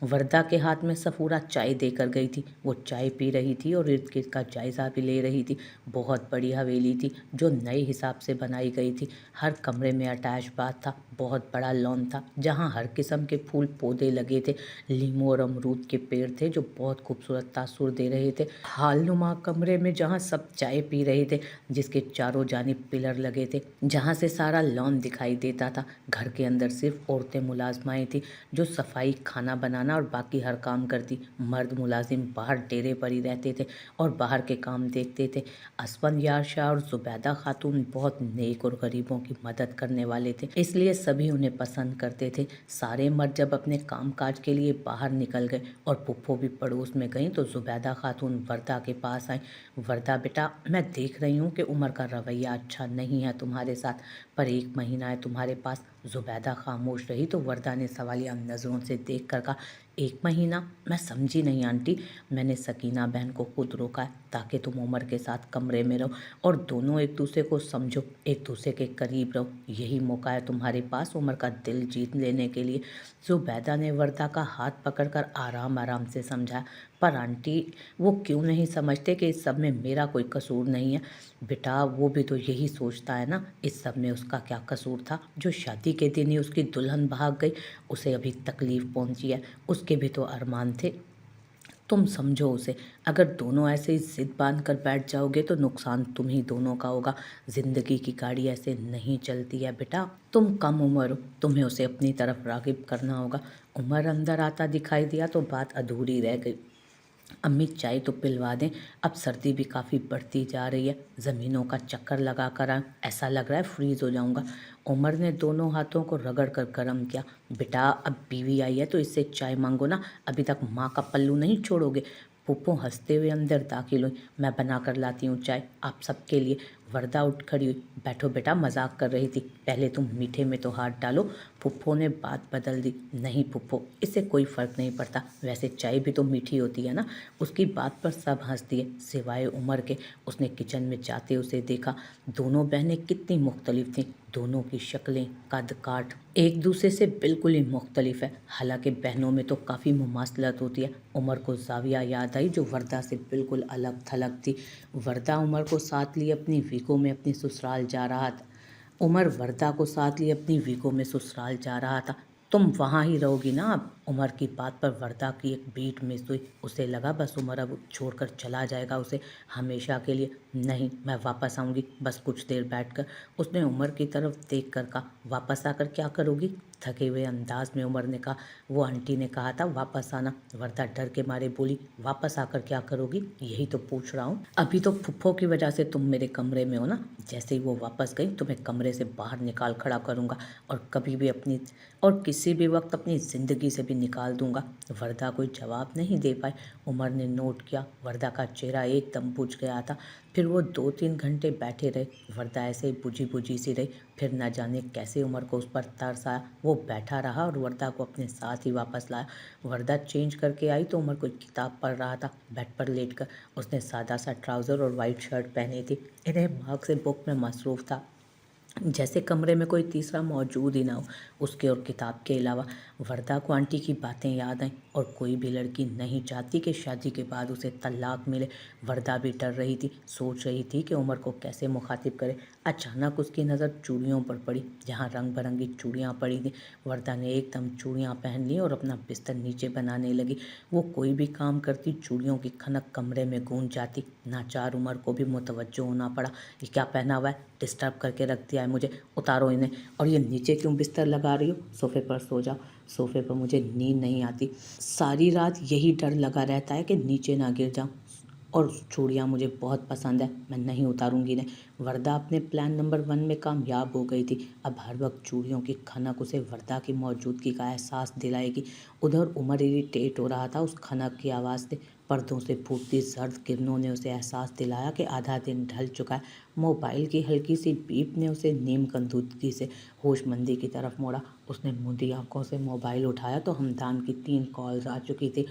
वर्दा के हाथ में सफूरा चाय देकर गई थी। वो चाय पी रही थी और इर्द गिर्द का जायज़ा भी ले रही थी। बहुत बड़ी हवेली थी, जो नए हिसाब से बनाई गई थी। हर कमरे में अटैच बाथ था। बहुत बड़ा लॉन था, जहाँ हर किस्म के फूल पौधे लगे थे। लीमू और अमरूद के पेड़ थे, जो बहुत खूबसूरत तासुर दे रहे थे। हालनुमा कमरे में जहाँ सब चाय पी रहे थे, जिसके चारों जानिब पिलर लगे थे, जहाँ से सारा लॉन दिखाई देता था। घर के अंदर सिर्फ औरतें मुलाजमाएँ थी, जो सफाई, खाना बनाना बनाना और बाकी हर काम करती। मर्द मुलाजिम बाहर डेरे पर ही रहते थे और बाहर के काम देखते थे। असफंयार शाह और जुबैदा खातून बहुत नेक और गरीबों की मदद करने वाले थे, इसलिए सभी उन्हें पसंद करते थे। सारे मर्द जब अपने काम काज के लिए बाहर निकल गए और पुप्पो भी पड़ोस में गई तो जुबैदा खातून वर्दा के पास आई। वर्दा बेटा, मैं देख रही हूँ कि उमर का रवैया अच्छा नहीं है तुम्हारे साथ, पर 1 महीना है तुम्हारे पास। जुबैदा खामोश रही तो वर्दा ने सवालिया नज़रों से देख कर कहा, 1 महीना? मैं समझी नहीं आंटी। मैंने सकीना बहन को खुद रोका है ताकि तुम उमर के साथ कमरे में रहो और दोनों एक दूसरे को समझो, एक दूसरे के करीब रहो। यही मौका है तुम्हारे पास उमर का दिल जीत लेने के लिए। जुबैदा ने वर्दा का हाथ पकड़कर आराम आराम से समझाया, पर आंटी वो क्यों नहीं समझते कि इस सब में मेरा कोई कसूर नहीं है। बेटा, वो भी तो यही सोचता है ना, इस सब में उसका क्या कसूर था जो शादी के दिन ही उसकी दुल्हन भाग गई। उसे अभी तकलीफ पहुंची है, उसके भी तो अरमान थे। तुम समझो उसे। अगर दोनों ऐसे ही जिद बांध कर बैठ जाओगे तो नुकसान तुम ही दोनों का होगा। जिंदगी की गाड़ी ऐसे नहीं चलती है बेटा। तुम कम उम्र हो, तुम्हें उसे अपनी तरफ रागिब करना होगा। उमर अंदर आता दिखाई दिया तो बात अधूरी रह गई। अम्मी चाय तो पिलवा दें, अब सर्दी भी काफ़ी बढ़ती जा रही है। ज़मीनों का चक्कर लगा कर आऊं, ऐसा लग रहा है फ्रीज़ हो जाऊंगा। उमर ने दोनों हाथों को रगड़ कर गर्म किया। बेटा, अब बीवी आई है तो इससे चाय मांगो ना, अभी तक माँ का पल्लू नहीं छोड़ोगे। पुप्पो हंसते हुए अंदर दाखिल हुई। मैं बना कर लाती हूँ चाय आप सबके लिए। वर्दा उठ खड़ी हुई। बैठो बेटा, मजाक कर रही थी, पहले तुम मीठे में तो हाथ डालो। पुप्पो ने बात बदल दी। नहीं पुप्पो, इससे कोई फ़र्क नहीं पड़ता, वैसे चाय भी तो मीठी होती है ना। उसकी बात पर सब हंस दिए सिवाय उमर के। उसने किचन में जाते उसे देखा। दोनों बहनें कितनी मुख्तलिफ थीं, दोनों की शक्लें कद काठ एक दूसरे से बिल्कुल ही मुख्तलिफ है। हालांकि बहनों में तो काफ़ी मुमासलत होती है। उमर को जाविया याद आई जो वर्दा से बिल्कुल अलग थलग थी। वर्दा उमर को साथ लिए अपनी वीको में अपनी ससुराल जा रहा था। उमर वर्दा को साथ लिए अपनी वीको में ससुराल जा रहा था। तुम वहाँ ही रहोगी ना अब? उमर की बात पर वर्दा की एक बीट मिस हुई। उसे लगा बस उमर अब छोड़कर चला जाएगा उसे हमेशा के लिए। नहीं, मैं वापस आऊँगी, बस कुछ देर बैठकर। उसने उमर की तरफ देख कर कहा, वापस आकर क्या करोगी? थके हुए अंदाज में उमर ने कहा, वो आंटी ने कहा था वापस आना। वर्दा डर के मारे बोली, वापस आकर क्या करोगी? यही तो पूछ रहा हूँ। अभी तो फुफ्फो की वजह से तुम मेरे कमरे में हो ना। जैसे ही वो वापस गई तुम्हें कमरे से बाहर निकाल खड़ा करूँगा और कभी भी अपनी और किसी भी वक्त अपनी ज़िंदगी से भी निकाल दूंगा। वर्दा कोई जवाब नहीं दे पाई। उमर ने नोट किया, वर्दा का चेहरा एकदम बुझ गया था। फिर वो 2-3 घंटे बैठे रहे। वर्दा ऐसे ही बुझी बुझी सी रही। फिर न जाने कैसे उमर को उस पर तरस आया। वो बैठा रहा और वर्दा को अपने साथ ही वापस लाया। वर्दा चेंज करके आई तो उमर कोई किताब पढ़ रहा था बेड पर लेटकर। उसने सादा सा ट्राउज़र और वाइट शर्ट पहनी थी। इन्हें मार्ग से बुक में मसरूफ़ था, जैसे कमरे में कोई तीसरा मौजूद ही ना हो उसके और किताब के अलावा। वर्दा को आंटी की बातें याद आईं और कोई भी लड़की नहीं चाहती कि शादी के बाद उसे तलाक मिले। वर्दा भी डर रही थी, सोच रही थी कि उमर को कैसे मुखातिब करे। अचानक उसकी नज़र चूड़ियों पर पड़ी, जहाँ रंग बिरंगी चूड़ियाँ पड़ी थीं। वर्दा ने एकदम चूड़ियाँ पहन ली और अपना बिस्तर नीचे बनाने लगी। वो कोई भी काम करती चूड़ियों की खनक कमरे में गूंज जाती। नाचार उमर को भी मुतवज्जो होना पड़ा। ये क्या पहना हुआ है? डिस्टर्ब करके रख दिया है मुझे, उतारो इन्हें। और ये नीचे क्यों बिस्तर लगा रही हो? सोफ़े पर सो जाओ। सोफ़े पर मुझे नींद नहीं आती, सारी रात यही डर लगा रहता है कि नीचे ना गिर जाऊं। और चूड़ियाँ मुझे बहुत पसंद है, मैं नहीं उतारूंगी इन्हें। वर्दा अपने प्लान नंबर 1 में कामयाब हो गई थी। अब हर वक्त चूड़ियों की खनक उसे वर्दा की मौजूदगी का एहसास दिलाएगी। उधर उमर इरिटेट हो रहा था उस खनक की आवाज़ से। पर्दों से फूटती सर्द किरणों ने उसे एहसास दिलाया कि आधा दिन ढल चुका है। मोबाइल की हल्की सी बीप ने उसे नीम कंदूदगी से होशमंदी की तरफ मोड़ा। उसने मूंदी आंखों से मोबाइल उठाया तो हमदान की 3 कॉल्स आ चुकी थी,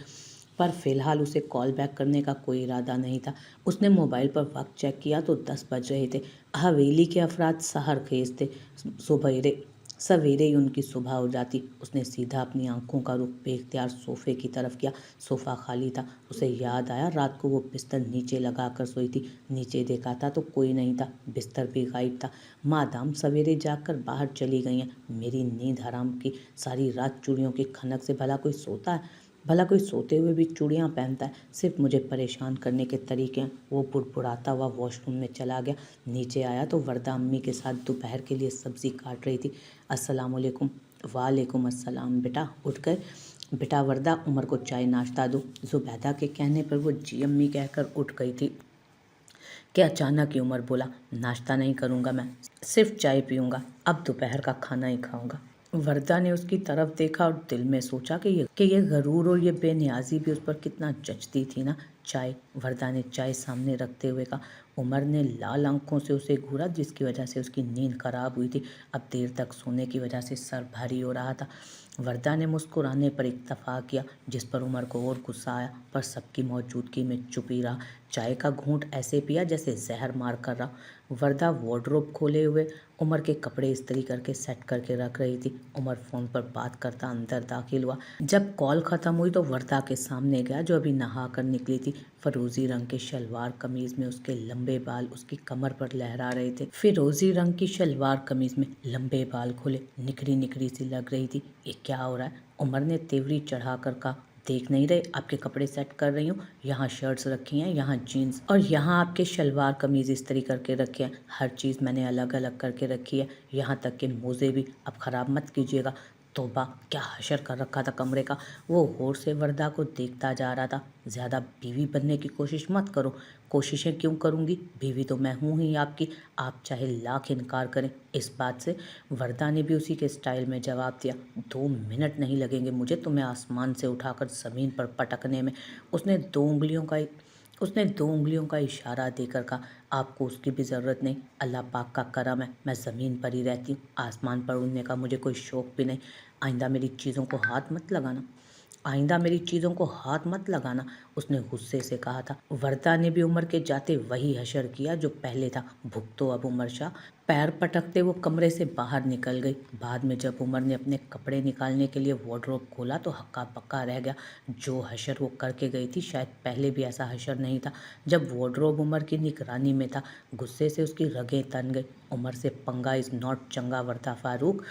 पर फिलहाल उसे कॉल बैक करने का कोई इरादा नहीं था। उसने मोबाइल पर वक्त चेक किया तो 10 बज रहे थे। हवेली के अफराद सहर खेज थे। सुबेरे सवेरे ही उनकी सुबह हो जाती। उसने सीधा अपनी आंखों का रुख बेख्तियार सोफ़े की तरफ किया। सोफ़ा खाली था। उसे याद आया रात को वो बिस्तर नीचे लगा कर सोई थी। नीचे देखा था तो कोई नहीं था, बिस्तर भी गायब था। मादाम सवेरे जाकर बाहर चली गई हैं, मेरी नींद हराम की। सारी रात चूड़ियों की खनक से भला कोई सोता है? भला कोई सोते हुए भी चूड़ियाँ पहनता है? सिर्फ मुझे परेशान करने के तरीके हैं। वो बुड़बुड़ाता हुआ वॉशरूम में चला गया। नीचे आया तो वर्दा अम्मी के साथ दोपहर के लिए सब्ज़ी काट रही थी। अस्सलाम वालेकुम। वालेकुम अस्सलाम। बेटा उठ गए? बेटा वर्दा, उमर को चाय नाश्ता दो। जुबैदा के कहने पर वो जी अम्मी कहकर उठ गई थी कि अचानक ही उमर बोला, नाश्ता नहीं करूँगा, मैं सिर्फ चाय पीऊँगा, अब दोपहर का खाना ही खाऊँगा। वर्दा ने उसकी तरफ देखा और दिल में सोचा कि ये गरूर और ये बेनियाजी भी उस पर कितना जचती थी ना। चाय, वर्दा ने चाय सामने रखते हुए कहा। उमर ने लाल आंखों से उसे घूरा, जिसकी वजह से उसकी नींद खराब हुई थी। अब देर तक सोने की वजह से सर भारी हो रहा था। वर्दा ने मुस्कुराने पर इत्तफाक किया, जिस पर उमर को और गुस्सा आया, पर सबकी मौजूदगी में चुप ही रहा। चाय का घूंट ऐसे पिया जैसे जहर मार कर रहा। वर्दा वार्डरोब खोले हुए उमर के कपड़े इस्त्री करके सेट करके रख रही थी। उमर फ़ोन पर बात करता अंदर दाखिल हुआ। जब कॉल ख़त्म हुई तो वर्दा के सामने गया, जो अभी नहा कर निकली थी। फिरोजी रंग के शलवार कमीज़ में उसके लंबे बाल उसकी कमर पर लहरा रहे थे। फिरोजी रंग की शलवार कमीज़ में लंबे बाल खुले निखरी निखरी सी लग रही थी। ये क्या हो रहा है? उमर ने तेवरी चढ़ा कर कहा। देख नहीं रहे, आपके कपड़े सेट कर रही हूँ। यहाँ शर्ट्स रखी हैं, यहाँ जीन्स, और यहाँ आपके शलवार कमीज़ इस्त्री करके रखे हैं। हर चीज़ मैंने अलग अलग करके रखी है, यहाँ तक कि मोज़े भी। अब ख़राब मत कीजिएगा। तौबा, क्या हशर कर रखा था कमरे का। वो गौर से वर्दा को देखता जा रहा था। ज़्यादा बीवी बनने की कोशिश मत करो। कोशिशें क्यों करूँगी? बीवी तो मैं हूँ ही आपकी, आप चाहे लाख इनकार करें इस बात से। वर्दा ने भी उसी के स्टाइल में जवाब दिया। 2 मिनट नहीं लगेंगे मुझे तुम्हें आसमान से उठाकर ज़मीन पर पटकने में। उसने दो उंगलियों का इशारा देकर कहा, आपको उसकी भी ज़रूरत नहीं, अल्लाह पाक का करम है, मैं ज़मीन पर ही रहती हूँ, आसमान पर उड़ने का मुझे कोई शौक़ भी नहीं। आइंदा मेरी चीज़ों को हाथ मत लगाना, आइंदा मेरी चीज़ों को हाथ मत लगाना, उसने गुस्से से कहा था। वर्दा ने भी उमर के जाते वही हशर किया जो पहले था। भुगतो अब उमर शाह। पैर पटकते वो कमरे से बाहर निकल गई। बाद में जब उमर ने अपने कपड़े निकालने के लिए वार्डरोब खोला तो हक्का बक्का रह गया। जो हशर वो करके गई थी, शायद पहले भी ऐसा हशर नहीं था। जब वार्डरोब उमर की निगरानी में था, गुस्से से उसकी रगें तन गई। उमर से पंगा इज़ नॉट चंगा वर्दा फारूक।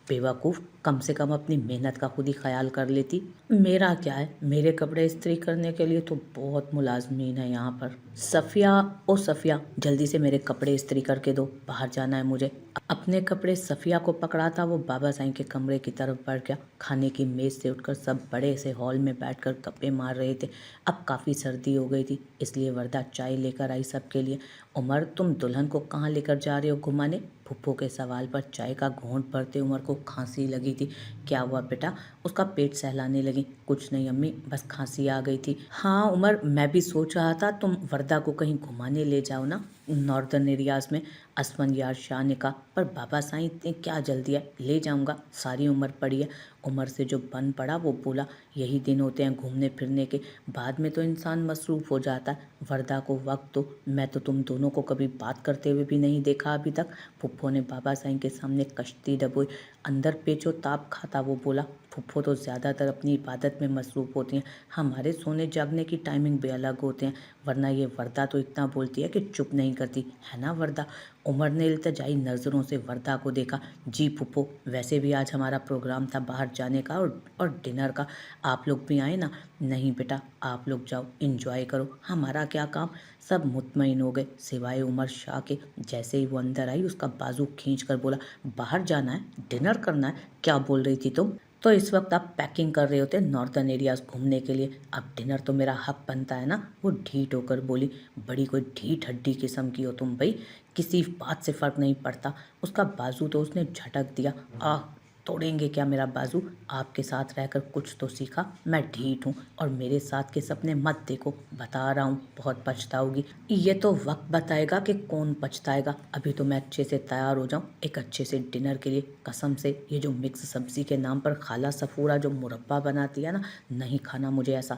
बेवकूफ़, कम से कम अपनी मेहनत का खुद ही ख्याल कर लेती। मेरा क्या है, मेरे कपड़े इस्त्री करने के लिए तो बहुत मुलाजमीन है यहाँ पर। सफ़िया, ओ सफ़िया, जल्दी से मेरे कपड़े इस्त्री करके दो, बाहर जाना है मुझे। अपने कपड़े सफ़िया को पकड़ा था, वो बाबा साईं के कमरे की तरफ बढ़ गया। खाने की मेज़ से उठकर सब बड़े से हॉल में बैठकर गप्पे मार रहे थे। अब काफ़ी सर्दी हो गई थी, इसलिए वर्दा चाय लेकर आई सबके लिए। उमर, तुम दुल्हन को कहाँ लेकर जा रहे हो घुमाने? फुप्पो के सवाल पर चाय का घूंट भरते उमर को खांसी लगी थी। क्या हुआ बेटा? उसका पेट सहलाने लगी। कुछ नहीं अम्मी, बस खांसी आ गई थी। हाँ उमर, मैं भी सोच रहा था तुम वर्दा को कहीं घुमाने ले जाओ ना, नॉर्दर्न एरियाज़ में, असफंयार शाह ने कहा। पर बाबा साईं, इतनी क्या जल्दी है? ले जाऊंगा, सारी उम्र पड़ी है। उमर से जो बन पड़ा वो बोला, यही दिन होते हैं घूमने फिरने के, बाद में तो इंसान मसरूफ़ हो जाता है। वर्दा को वक्त दो, मैं तो तुम दोनों को कभी बात करते हुए भी नहीं देखा अभी तक। फुप्पो ने बाबा साईं के सामने कश्ती डबोई। अंदर पेचो ताप खाता वो बोला, फुप्पो तो ज़्यादातर अपनी इबादत में मसरूफ़ होती हैं, हमारे सोने जागने की टाइमिंग भी अलग होते हैं, वरना ये वर्दा तो इतना बोलती है कि चुप नहीं करती, है ना वर्दा? उमर ने इल्तिजाई नज़रों से वर्दा को देखा। जी फुप्पो, वैसे भी आज हमारा प्रोग्राम था बाहर जाने का और डिनर का, आप लोग भी आए ना? नहीं बेटा, आप लोग जाओ, इंजॉय करो, हमारा क्या काम। सब मुतमईन हो गए सिवाय उमर शाह के। जैसे ही वो अंदर आई, उसका बाजू खींच कर बोला, बाहर जाना है, डिनर करना है, क्या बोल रही थी तुम? तो इस वक्त आप पैकिंग कर रहे होते नॉर्दर्न एरियाज़ घूमने के लिए, अब डिनर तो मेरा हक बनता है ना। वो ढीठ होकर बोली। बड़ी कोई ढीठ हड्डी किस्म की हो तुम भाई, किसी बात से फ़र्क नहीं पड़ता। उसका बाजू तो उसने झटक दिया। आह, तोड़ेंगे क्या मेरा बाजू? आपके साथ रहकर कुछ तो सीखा, मैं ढीठ हूँ और मेरे साथ के सपने मत देखो, बता रहा हूँ, बहुत पछताओगी। ये तो वक्त बताएगा कि कौन पछताएगा। अभी तो मैं अच्छे से तैयार हो जाऊँ एक अच्छे से डिनर के लिए। कसम से ये जो मिक्स सब्ज़ी के नाम पर खाला सफूरा जो मुरब्बा बनाती है ना, नहीं खाना मुझे ऐसा।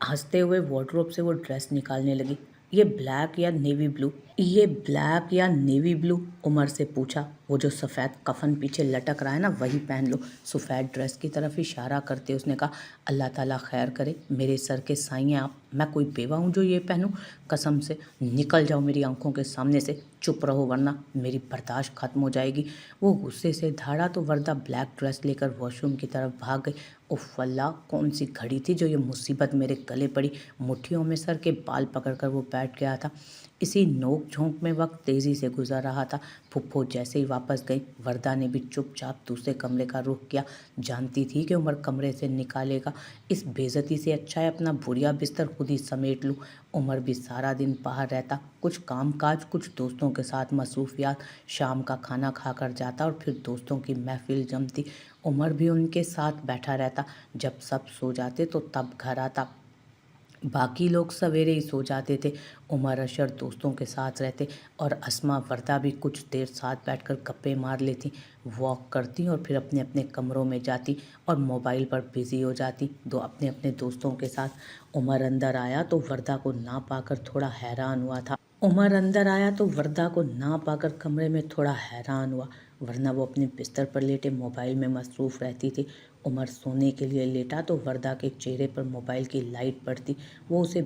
हंसते हुए वार्डरोब से वो ड्रेस निकालने लगी। ये ब्लैक या नेवी ब्लू? उमर से पूछा। वो जो सफ़ेद कफन पीछे लटक रहा है ना, वही पहन लो। सफ़ेद ड्रेस की तरफ इशारा करते उसने कहा, अल्लाह ताला खैर करे, मेरे सर के साईं हैं आप, मैं कोई बेवा हूँ जो ये पहनूं? कसम से निकल जाओ मेरी आंखों के सामने से, चुप रहो वरना मेरी बर्दाश्त ख़त्म हो जाएगी। वो गुस्से से धाड़ा तो वर्दा ब्लैक ड्रेस लेकर वॉशरूम की तरफ भाग गई। उफ़ अल्लाह, कौन सी घड़ी थी जो ये मुसीबत मेरे गले पड़ी। मुट्ठियों में सर के बाल पकड़कर वो बैठ गया था। इसी नोक झोंक में वक्त तेज़ी से गुजर रहा था। फुप्पो जैसे ही वापस गई, वरदा ने भी चुपचाप दूसरे कमरे का रुख किया। जानती थी कि उमर कमरे से निकालेगा। इस बेइज्जती से अच्छा है अपना बुढ़िया बिस्तर खुद ही समेट लूँ। उमर भी सारा दिन बाहर रहता, कुछ काम काज, कुछ दोस्तों के साथ मसरूफियात। शाम का खाना खाकर जाता और फिर दोस्तों की महफिल जमती। उमर भी उनके साथ बैठा रहता। जब सब सो जाते तो तब घर आता। बाकी लोग सवेरे ही सो जाते थे। उमर अशर दोस्तों के साथ रहते और अस्मा वरदा भी कुछ देर साथ बैठकर गप्पे मार लेती, वॉक करती और फिर अपने अपने कमरों में जाती और मोबाइल पर बिजी हो जाती, दो अपने अपने दोस्तों के साथ। उमर अंदर आया तो वरदा को ना पाकर थोड़ा हैरान हुआ था। उमर अंदर आया तो वरदा को ना पाकर कमरे में थोड़ा हैरान हुआ, वरना वो अपने बिस्तर पर लेटे मोबाइल में मसरूफ़ रहती थी। उमर सोने के लिए लेटा तो वरदा के चेहरे पर मोबाइल की लाइट पड़ती। वो उसे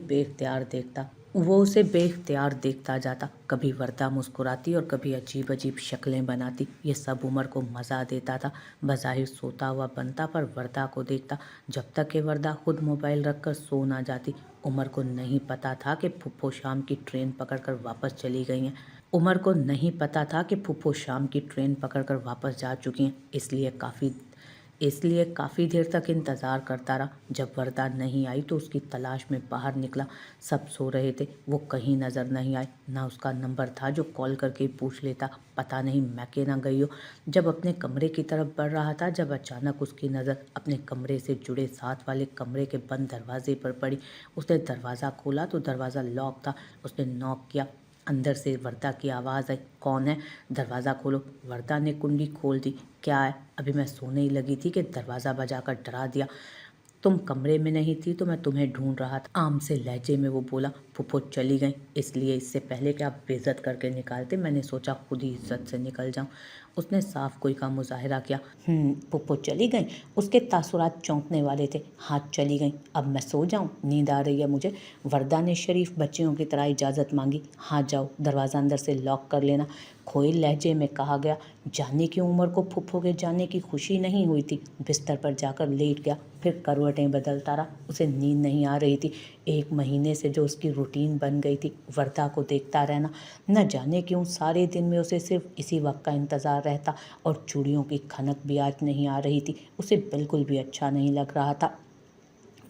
बेख्तियार देखता जाता। कभी वरदा मुस्कुराती और कभी अजीब अजीब शक्लें बनाती। ये सब उमर को मज़ा देता था। बज़ाहिर सोता हुआ बनता पर वरदा को देखता, जब तक कि वरदा खुद मोबाइल रखकर सो ना जाती। उमर को नहीं पता था कि फुप्पो शाम की ट्रेन पकड़कर वापस चली गई हैं। उमर को नहीं पता था कि फुप्पो शाम की ट्रेन पकड़कर वापस जा चुकी हैं। इसलिए काफ़ी देर तक इंतज़ार करता रहा। जब वरदा नहीं आई तो उसकी तलाश में बाहर निकला। सब सो रहे थे, वो कहीं नज़र नहीं आई। ना उसका नंबर था जो कॉल करके पूछ लेता, पता नहीं मैके ना गई हो। जब अपने कमरे की तरफ बढ़ रहा था, जब अचानक उसकी नज़र अपने कमरे से जुड़े साथ वाले कमरे के बंद दरवाजे पर पड़ी। उसने दरवाज़ा खोला तो दरवाज़ा लॉक था। उसने नॉक किया। अंदर से वरदा की आवाज़ आई, कौन है? दरवाज़ा खोलो। वरदा ने कुंडी खोल दी। क्या है? अभी मैं सोने ही लगी थी कि दरवाज़ा बजाकर डरा दिया। तुम कमरे में नहीं थी तो मैं तुम्हें ढूंढ रहा था, आम से लहजे में वो बोला। फुप्पो चली गई, इसलिए इससे पहले कि आप बेइज्जत करके निकालते मैंने सोचा खुद ही इज्जत से निकल जाऊं। उसने साफ कोई का मुजाहिरा किया। फुप्पो चली गई? उसके तासुरात चौंकने वाले थे। हाँ चली गई। अब मैं सो जाऊं? नींद आ रही है मुझे। वरदा ने शरीफ बच्चियों की तरह इजाज़त मांगी। हाँ जाओ, दरवाज़ा अंदर से लॉक कर लेना। खोए लहजे में कहा गया। जाने की उमर को फुप्पो के जाने की खुशी नहीं हुई थी। बिस्तर पर जाकर लेट गया, फिर करवटें बदलता रहा। उसे नींद नहीं आ रही थी। 1 महीने से जो उसकी रूटीन बन गई थी, वरदा को देखता रहना, न जाने क्यों सारे दिन में उसे सिर्फ इसी वक्त का इंतज़ार रहता। और चूड़ियों की खनक भी आज नहीं आ रही थी। उसे बिल्कुल भी अच्छा नहीं लग रहा था।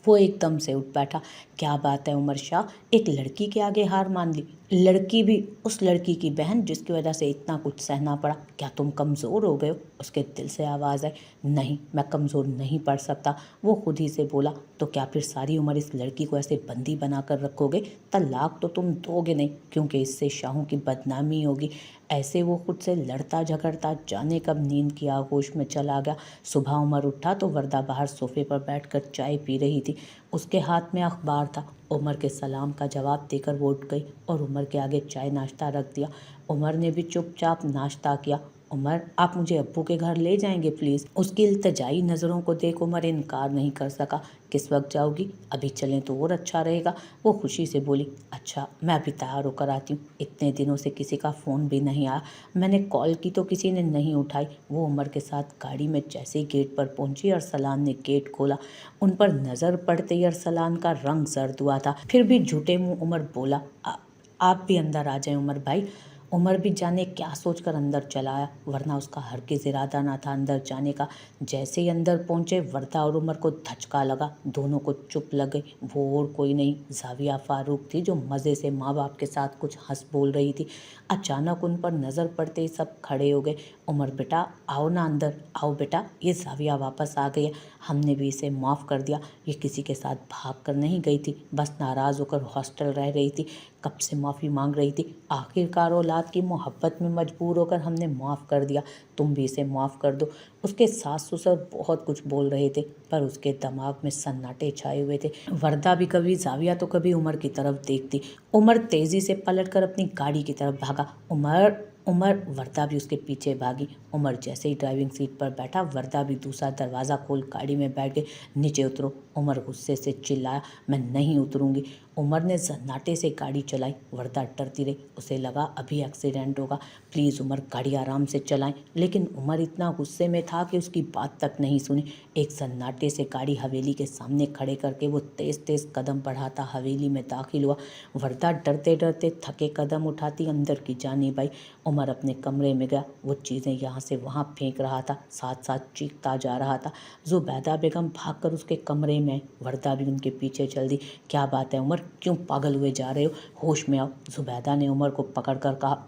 वो एकदम से उठ बैठा। क्या बात है उमर शाह, एक लड़की के आगे हार मान ली? लड़की भी उस लड़की की बहन जिसकी वजह से इतना कुछ सहना पड़ा। क्या तुम कमज़ोर हो गए हो? उसके दिल से आवाज़ आई। नहीं, मैं कमज़ोर नहीं पड़ सकता, वो खुद ही से बोला। तो क्या फिर सारी उम्र इस लड़की को ऐसे बंदी बना कर रखोगे? तलाक तो तुम दोगे नहीं, क्योंकि इससे शाहों की बदनामी होगी। ऐसे वो खुद से लड़ता झगड़ता जाने कब नींद की आगोश में चला गया। सुबह उमर उठा तो वरदा बाहर सोफे पर बैठकर चाय पी रही थी। उसके हाथ में अखबार था। उमर के सलाम का जवाब देकर वो उठ गई और उमर के आगे चाय नाश्ता रख दिया। उमर ने भी चुपचाप नाश्ता किया। उमर, आप मुझे अब्बू के घर ले जाएंगे प्लीज़? उसकी इल्तजाई नज़रों को देख उमर इनकार नहीं कर सका। किस वक्त जाओगी? अभी चलें तो और अच्छा रहेगा। वो खुशी से बोली। अच्छा, मैं अभी तैयार होकर आती हूँ। इतने दिनों से किसी का फ़ोन भी नहीं आया। मैंने कॉल की तो किसी ने नहीं उठाई। वो उमर के साथ गाड़ी में जैसे ही गेट पर पहुंची, अरसलान ने गेट खोला। उन पर नज़र पड़ते ही अरसलान का रंग जर्द हुआ था। फिर भी झूठे मुँह उमर बोला, आप भी अंदर आ जाएं उमर भाई। उमर भी जाने क्या सोचकर अंदर चला आया, वरना उसका हरगिज़ इरादा ना था अंदर जाने का। जैसे ही अंदर पहुंचे, वरदा और उमर को धचका लगा। दोनों को चुप लग गई। वो और कोई नहीं, जाविया फ़ारूक थी, जो मज़े से माँ बाप के साथ कुछ हंस बोल रही थी। अचानक उन पर नज़र पड़ते ही सब खड़े हो गए। उमर बेटा आओ ना अंदर, आओ बेटा, ये जाविया वापस आ गई है। हमने भी इसे माफ़ कर दिया। ये किसी के साथ भाग कर नहीं गई थी, बस नाराज़ होकर हॉस्टल रह रही थी। कब से माफ़ी मांग रही थी। आखिरकार औलाद की मोहब्बत में मजबूर होकर हमने माफ़ कर दिया। तुम भी इसे माफ़ कर दो। उसके सास ससुर बहुत कुछ बोल रहे थे, पर उसके दिमाग में सन्नाटे छाए हुए थे। वरदा भी कभी जाविया तो कभी उमर की तरफ देखती। उमर तेज़ी से पलटकर अपनी गाड़ी की तरफ भागा। उमर वरदा भी उसके पीछे भागी। उमर जैसे ही ड्राइविंग सीट पर बैठा, वरदा भी दूसरा दरवाज़ा खोल गाड़ी में बैठ गई। नीचे उतरो, उमर गुस्से से चिल्लाया। मैं नहीं उतरूंगी। उमर ने सन्नाटे से गाड़ी चलाई। वरदा डरती रही, उसे लगा अभी एक्सीडेंट होगा। प्लीज़ उमर, गाड़ी आराम से चलाएं। लेकिन उमर इतना गुस्से में था कि उसकी बात तक नहीं सुनी। एक सन्नाटे से गाड़ी हवेली के सामने खड़े करके वो तेज़ तेज़ कदम बढ़ाता हवेली में दाखिल हुआ। वरदा डरते डरते थके कदम उठाती अंदर की जानिब आई। उमर अपने कमरे में गया। वो चीज़ें यहाँ से वहाँ फेंक रहा था, साथ साथ चीखता जा रहा था। जुबैदा बेगम भागकर उसके कमरे में आई। वरदा भी उनके पीछे चल दी। क्या बात है उमर, क्यों पागल हुए जा रहे हो? होश में आओ। जुबैदा ने उमर को पकड़ कर कहा।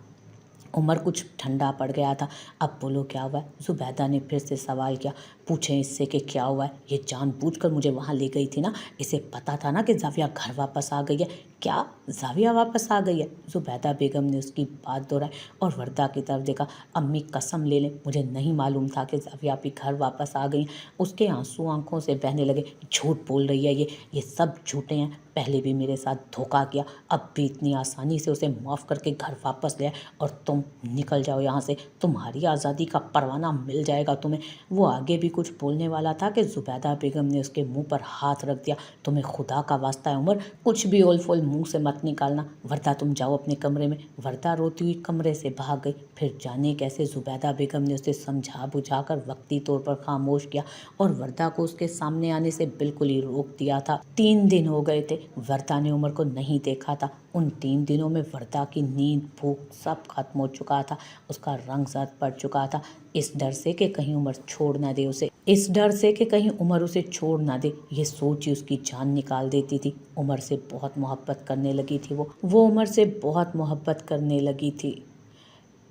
उमर कुछ ठंडा पड़ गया था। अब बोलो क्या हुआ है? जुबैदा ने फिर से सवाल किया। पूछें इससे कि क्या हुआ है? ये जानबूझकर मुझे वहाँ ले गई थी ना। इसे पता था ना कि जाविया घर वापस आ गई है। क्या जाविया वापस आ गई है? जुबैदा बेगम ने उसकी बात दोहराई और वरदा की तरफ देखा। अम्मी कसम ले लें, मुझे नहीं मालूम था कि जाविया भी घर वापस आ गई। उसके आंसू आंखों से बहने लगे। झूठ बोल रही है ये सब झूठे हैं। पहले भी मेरे साथ धोखा किया, अब भी इतनी आसानी से उसे माफ़ करके घर वापस ले आए और तुम निकल जाओ यहाँ से। तुम्हारी आज़ादी का परवाना मिल जाएगा तुम्हें। वो आगे भी कुछ बोलने वाला था कि जुबैदा बेगम ने उसके मुंह पर हाथ रख दिया। तुम्हें खुदा का वास्ता है उमर, कुछ भी ओल फोल मुँह से मत निकालना। वरदा तुम जाओ अपने कमरे में। वरदा रोती हुई कमरे से भाग गई। फिर जाने कैसे जुबैदा बेगम ने उसे समझा बुझाकर वक्ती तौर पर खामोश किया और वरदा को उसके सामने आने से बिल्कुल ही रोक दिया था। 3 दिन हो गए थे, वरदा ने उमर को नहीं देखा था। उन 3 दिनों में वरदा की नींद, भूख सब खत्म हो चुका था। उसका रंग ज़्यादा पड़ चुका था। इस डर से कि कहीं उमर छोड़ ना दे उसे, इस डर से कि कहीं उमर उसे छोड़ ना दे, ये सोच ही उसकी जान निकाल देती थी। उमर से बहुत मोहब्बत करने लगी थी वो उमर से बहुत मोहब्बत करने लगी थी।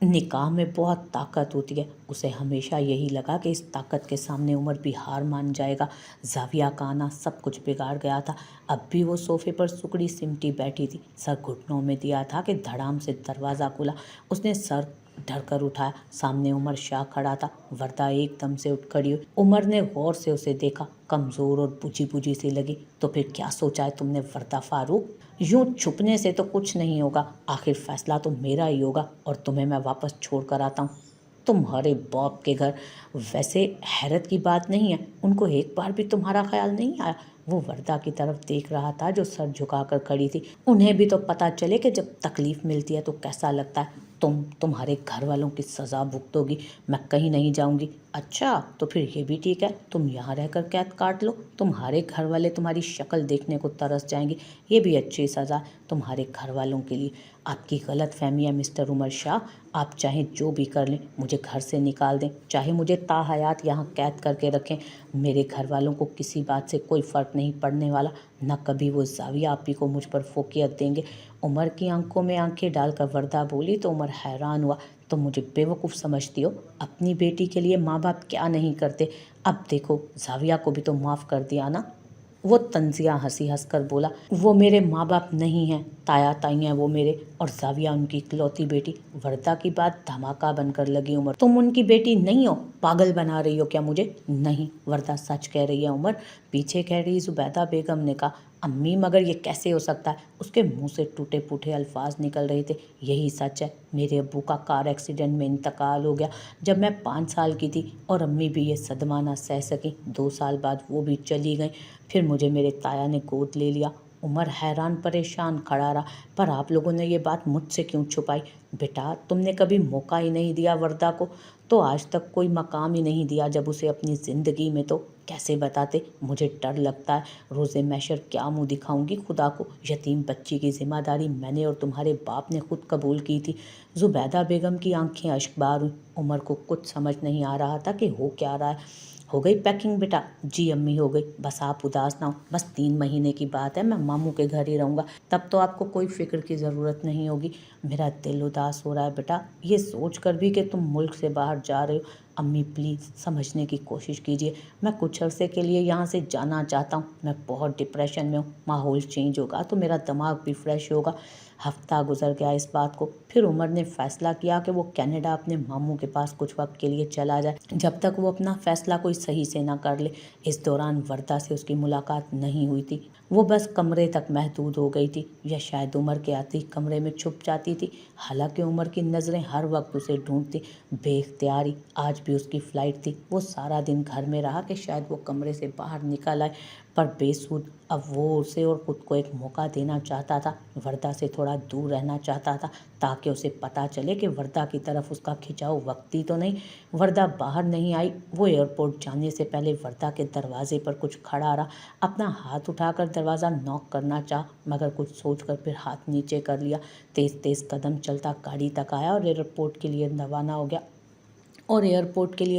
निकाह में बहुत ताकत होती है। उसे हमेशा यही लगा कि इस ताकत के सामने उमर भी हार मान जाएगा। जाविया का आना सब कुछ बिगाड़ गया था। अब भी वो सोफे पर सुकड़ी सिमटी बैठी थी, सर घुटनों में दिया था कि धड़ाम से दरवाज़ा खुला। उसने सर ढरकर उठाया। सामने उमर शाह खड़ा था। वरदा एकदम से उठ खड़ी हुई। उमर ने गौर से उसे देखा। कमज़ोर और बुझी बुझी सी लगी। तो फिर क्या सोचा है तुमने वरदा फारूक? यूं छुपने से तो कुछ नहीं होगा। आखिर फैसला तो मेरा ही होगा और तुम्हें मैं वापस छोड़ कर आता हूँ तुम्हारे बाप के घर। वैसे हैरत की बात नहीं है, उनको एक बार भी तुम्हारा ख्याल नहीं आया? वो वरदा की तरफ देख रहा था जो सर झुकाकर खड़ी थी। उन्हें भी तो पता चले कि जब तकलीफ़ मिलती है तो कैसा लगता है। तुम्हारे घर वालों की सज़ा भुगतोगी, मैं कहीं नहीं जाऊंगी। अच्छा, तो फिर ये भी ठीक है, तुम यहाँ रहकर कैद काट लो। तुम्हारे घर वाले तुम्हारी शक्ल देखने को तरस जाएंगे। ये भी अच्छी सज़ा तुम्हारे घर वालों के लिए। आपकी गलत फहमी है मिस्टर उमर शाह। आप चाहे जो भी कर लें, मुझे घर से निकाल दें, चाहे मुझे ताहयात यहाँ कैद करके रखें, मेरे घर वालों को किसी बात से कोई फ़र्क नहीं पड़ने वाला। न कभी वो जाविया आपी को मुझ पर फोकियत देंगे। उमर की आंखों में आंखें डालकर वरदा बोली तो उमर हैरान हुआ। तुम मुझे बेवकूफ़ समझती हो? अपनी बेटी के लिए माँ बाप क्या नहीं करते। अब देखो, जाविया को भी तो माफ़ कर दिया ना। वो तंजिया हंसी हंसकर बोला, वो मेरे माँ बाप नहीं हैं, ताया ताई हैं वो मेरे, और जाविया उनकी इकलौती बेटी। वरदा की बात धमाका बनकर लगी उमर। तुम उनकी बेटी नहीं हो? पागल बना रही हो क्या मुझे? नहीं, वरदा सच कह रही है उमर। पीछे कह रही जुबैदा बेगम ने कहा। अम्मी, मगर ये कैसे हो सकता है? उसके मुंह से टूटे फूटे अल्फाज निकल रहे थे। यही सच है, मेरे अब्बू का कार एक्सीडेंट में इंतकाल हो गया जब मैं 5 साल की थी, और अम्मी भी ये सदमा ना सह सकी। 2 साल बाद वो भी चली गई। फिर मुझे मेरे ताया ने गोद ले लिया। उमर हैरान परेशान खड़ा रहा। पर आप लोगों ने ये बात मुझसे क्यों छुपाई? बेटा, तुमने कभी मौका ही नहीं दिया वरदा को, तो आज तक कोई मकाम ही नहीं दिया जब उसे अपनी ज़िंदगी में, तो कैसे बताते? मुझे डर लगता है, रोज़े मैशर क्या मुंह दिखाऊंगी खुदा को। यतीम बच्ची की जिम्मेदारी मैंने और तुम्हारे बाप ने खुद कबूल की थी। जुबैदा बेगम की आंखें अश्कबार हुई। उमर को कुछ समझ नहीं आ रहा था कि हो क्या रहा है। हो गई पैकिंग बेटा? जी अम्मी, हो गई। बस आप उदास ना हो, बस 3 महीने की बात है, मैं मामू के घर ही रहूँगा, तब तो आपको कोई फिक्र की ज़रूरत नहीं होगी। मेरा दिल उदास हो रहा है बेटा, ये सोच कर भी कि तुम मुल्क से बाहर जा रहे हो। अम्मी प्लीज़ समझने की कोशिश कीजिए, मैं कुछ अरसे के लिए यहाँ से जाना चाहता हूँ। मैं बहुत डिप्रेशन में हूँ, माहौल चेंज होगा तो मेरा दिमाग भी फ्रेश होगा। हफ्ता गुजर गया इस बात को। फिर उमर ने फैसला किया कि वो कनाडा अपने मामू के पास कुछ वक्त के लिए चला जाए, जब तक वो अपना फैसला कोई सही से ना कर ले। इस दौरान वरदा से उसकी मुलाकात नहीं हुई थी। वो बस कमरे तक महदूद हो गई थी, या शायद उमर के आते ही कमरे में छुप जाती थी। हालांकि उमर की नज़रें हर वक्त उसे ढूंढती। बेख्तियारी आज भी उसकी फ़्लाइट थी। वो सारा दिन घर में रहा कि शायद वो कमरे से बाहर निकल आए, पर बेसुध। अब वो उसे और ख़ुद को एक मौका देना चाहता था, वर्दा से थोड़ा दूर रहना चाहता था, ताकि उसे पता चले कि वर्दा की तरफ उसका खिंचाव वक्ती तो नहीं। वर्दा बाहर नहीं आई। वो एयरपोर्ट जाने से पहले वर्दा के दरवाजे पर कुछ खड़ा रहा। अपना हाथ उठाकर दरवाज़ा नॉक करना चाहा, मगर कुछ सोचकर फिर हाथ नीचे कर लिया। तेज़ तेज़ कदम चलता गाड़ी तक आया और एयरपोर्ट के लिए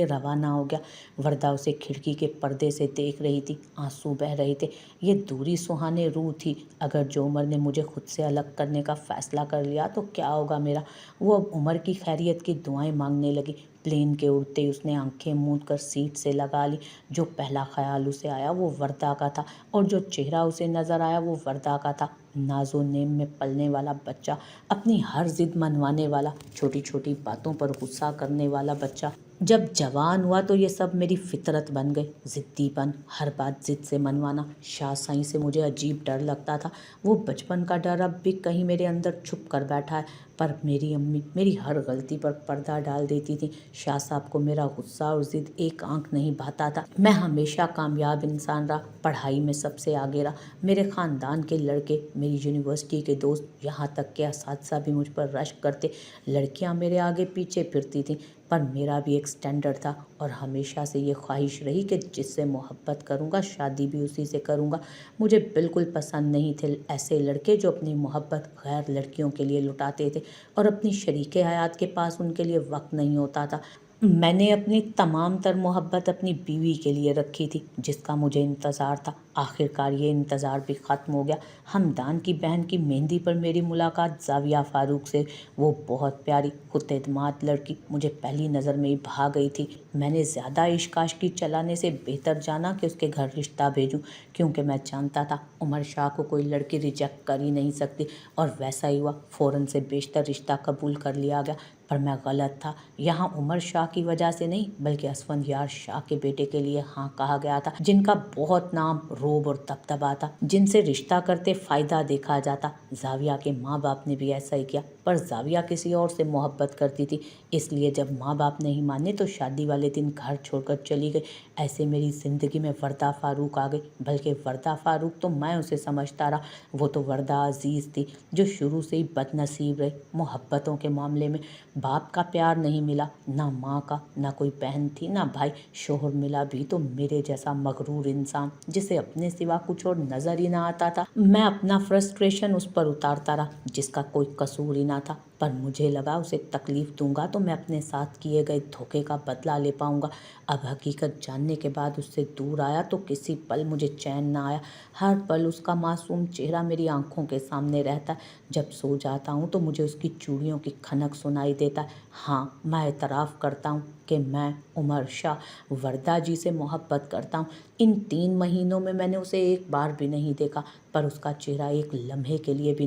रवाना हो गया। वर्दा उसे खिड़की के पर्दे से देख रही थी, आंसू बह रहे थे। ये दूरी सुहाने रूह थी। अगर जो उमर ने मुझे खुद से अलग करने का फ़ैसला कर लिया तो क्या होगा मेरा। वो अब उमर की खैरियत की दुआएं मांगने लगी। प्लेन के उड़ते ही उसने आंखें मूंद कर सीट से लगा ली। जो पहला ख्याल उसे आया वो वर्दा का था, और जो चेहरा उसे नज़र आया वो वर्दा का था। नाज़ो नेम में पलने वाला बच्चा, अपनी हर जिद मनवाने वाला, छोटी छोटी बातों पर गुस्सा करने वाला बच्चा। जब जवान हुआ तो ये सब मेरी फितरत बन गई। ज़िद्दीपन, हर बात ज़िद से मनवाना। शाह साईं से मुझे अजीब डर लगता था। वो बचपन का डर अब भी कहीं मेरे अंदर छुप कर बैठा है। पर मेरी अम्मी मेरी हर गलती पर पर्दा डाल देती थी। शाह साहब को मेरा गुस्सा और ज़िद एक आंख नहीं भाता था। मैं हमेशा कामयाब इंसान रहा, पढ़ाई में सबसे आगे रहा। मेरे ख़ानदान के लड़के, मेरी यूनिवर्सिटी के दोस्त, यहाँ तक के असातिज़ा भी मुझ पर रश्क करते। लड़कियाँ मेरे आगे पीछे फिरती थीं, पर मेरा भी एक स्टैंडर्ड था, और हमेशा से ये ख्वाहिश रही कि जिससे मोहब्बत करूँगा शादी भी उसी से करूँगा। मुझे बिल्कुल पसंद नहीं थे ऐसे लड़के जो अपनी मोहब्बत गैर लड़कियों के लिए लुटाते थे, और अपनी शरीके हयात के पास उनके लिए वक्त नहीं होता था। मैंने अपनी तमाम तर मोहब्बत अपनी बीवी के लिए रखी थी, जिसका मुझे इंतज़ार था। आखिरकार ये इंतज़ार भी ख़त्म हो गया। हमदान की बहन की मेहंदी पर मेरी मुलाकात ज़ाविया फ़ारूक से। वो बहुत प्यारी, खुद-एतमाद लड़की मुझे पहली नज़र में ही भा गई थी। मैंने ज़्यादा इश्क आशिकी चलाने से बेहतर जाना कि उसके घर रिश्ता भेजूं, क्योंकि मैं जानता था उमर शाह को कोई लड़की रिजेक्ट कर ही नहीं सकती। और वैसा ही हुआ। फ़ौरन से बेशतर रिश्ता कबूल कर लिया गया। पर मैं गलत था। यहाँ उमर शाह की वजह से नहीं, बल्कि असफंदियार शाह के बेटे के लिए हाँ कहा गया था, जिनका बहुत नाम, रोब और दबदबा था, जिनसे रिश्ता करते फ़ायदा देखा जाता। ज़ाविया के माँ बाप ने भी ऐसा ही किया, पर ज़ाविया किसी और से मोहब्बत करती थी। इसलिए जब माँ बाप नहीं माने तो शादी वाले दिन घर छोड़कर चली गई। ऐसे मेरी ज़िंदगी में वर्दा फ़ारूक आ गई। बल्कि वर्दा फ़ारूक तो मैं उसे समझता रहा। वो तो वर्दा अजीज़ थी, जो शुरू से ही बदनसीब रही। मोहब्बतों के मामले में बाप का प्यार नहीं मिला, ना माँ का, ना कोई बहन थी, ना भाई। शोहर मिला भी तो मेरे जैसा मगरूर इंसान, जिसे अपने सिवा कुछ और नज़र ही ना आता था। मैं अपना फ्रस्ट्रेशन उस पर उतारता रहा, जिसका कोई कसूर ही ना था। पर मुझे लगा उसे तकलीफ़ दूंगा तो मैं अपने साथ किए गए धोखे का बदला ले पाऊंगा। अब हकीकत जानने के बाद उससे दूर आया तो किसी पल मुझे चैन ना आया। हर पल उसका मासूम चेहरा मेरी आंखों के सामने रहता है। जब सो जाता हूँ तो मुझे उसकी चूड़ियों की खनक सुनाई देता है। हाँ, मैं एतराफ़ करता हूँ कि मैं उमर शाह वर्दा जी से मोहब्बत करता हूँ। इन 3 महीनों में मैंने उसे एक बार भी नहीं देखा, पर उसका चेहरा एक लम्हे के लिए भी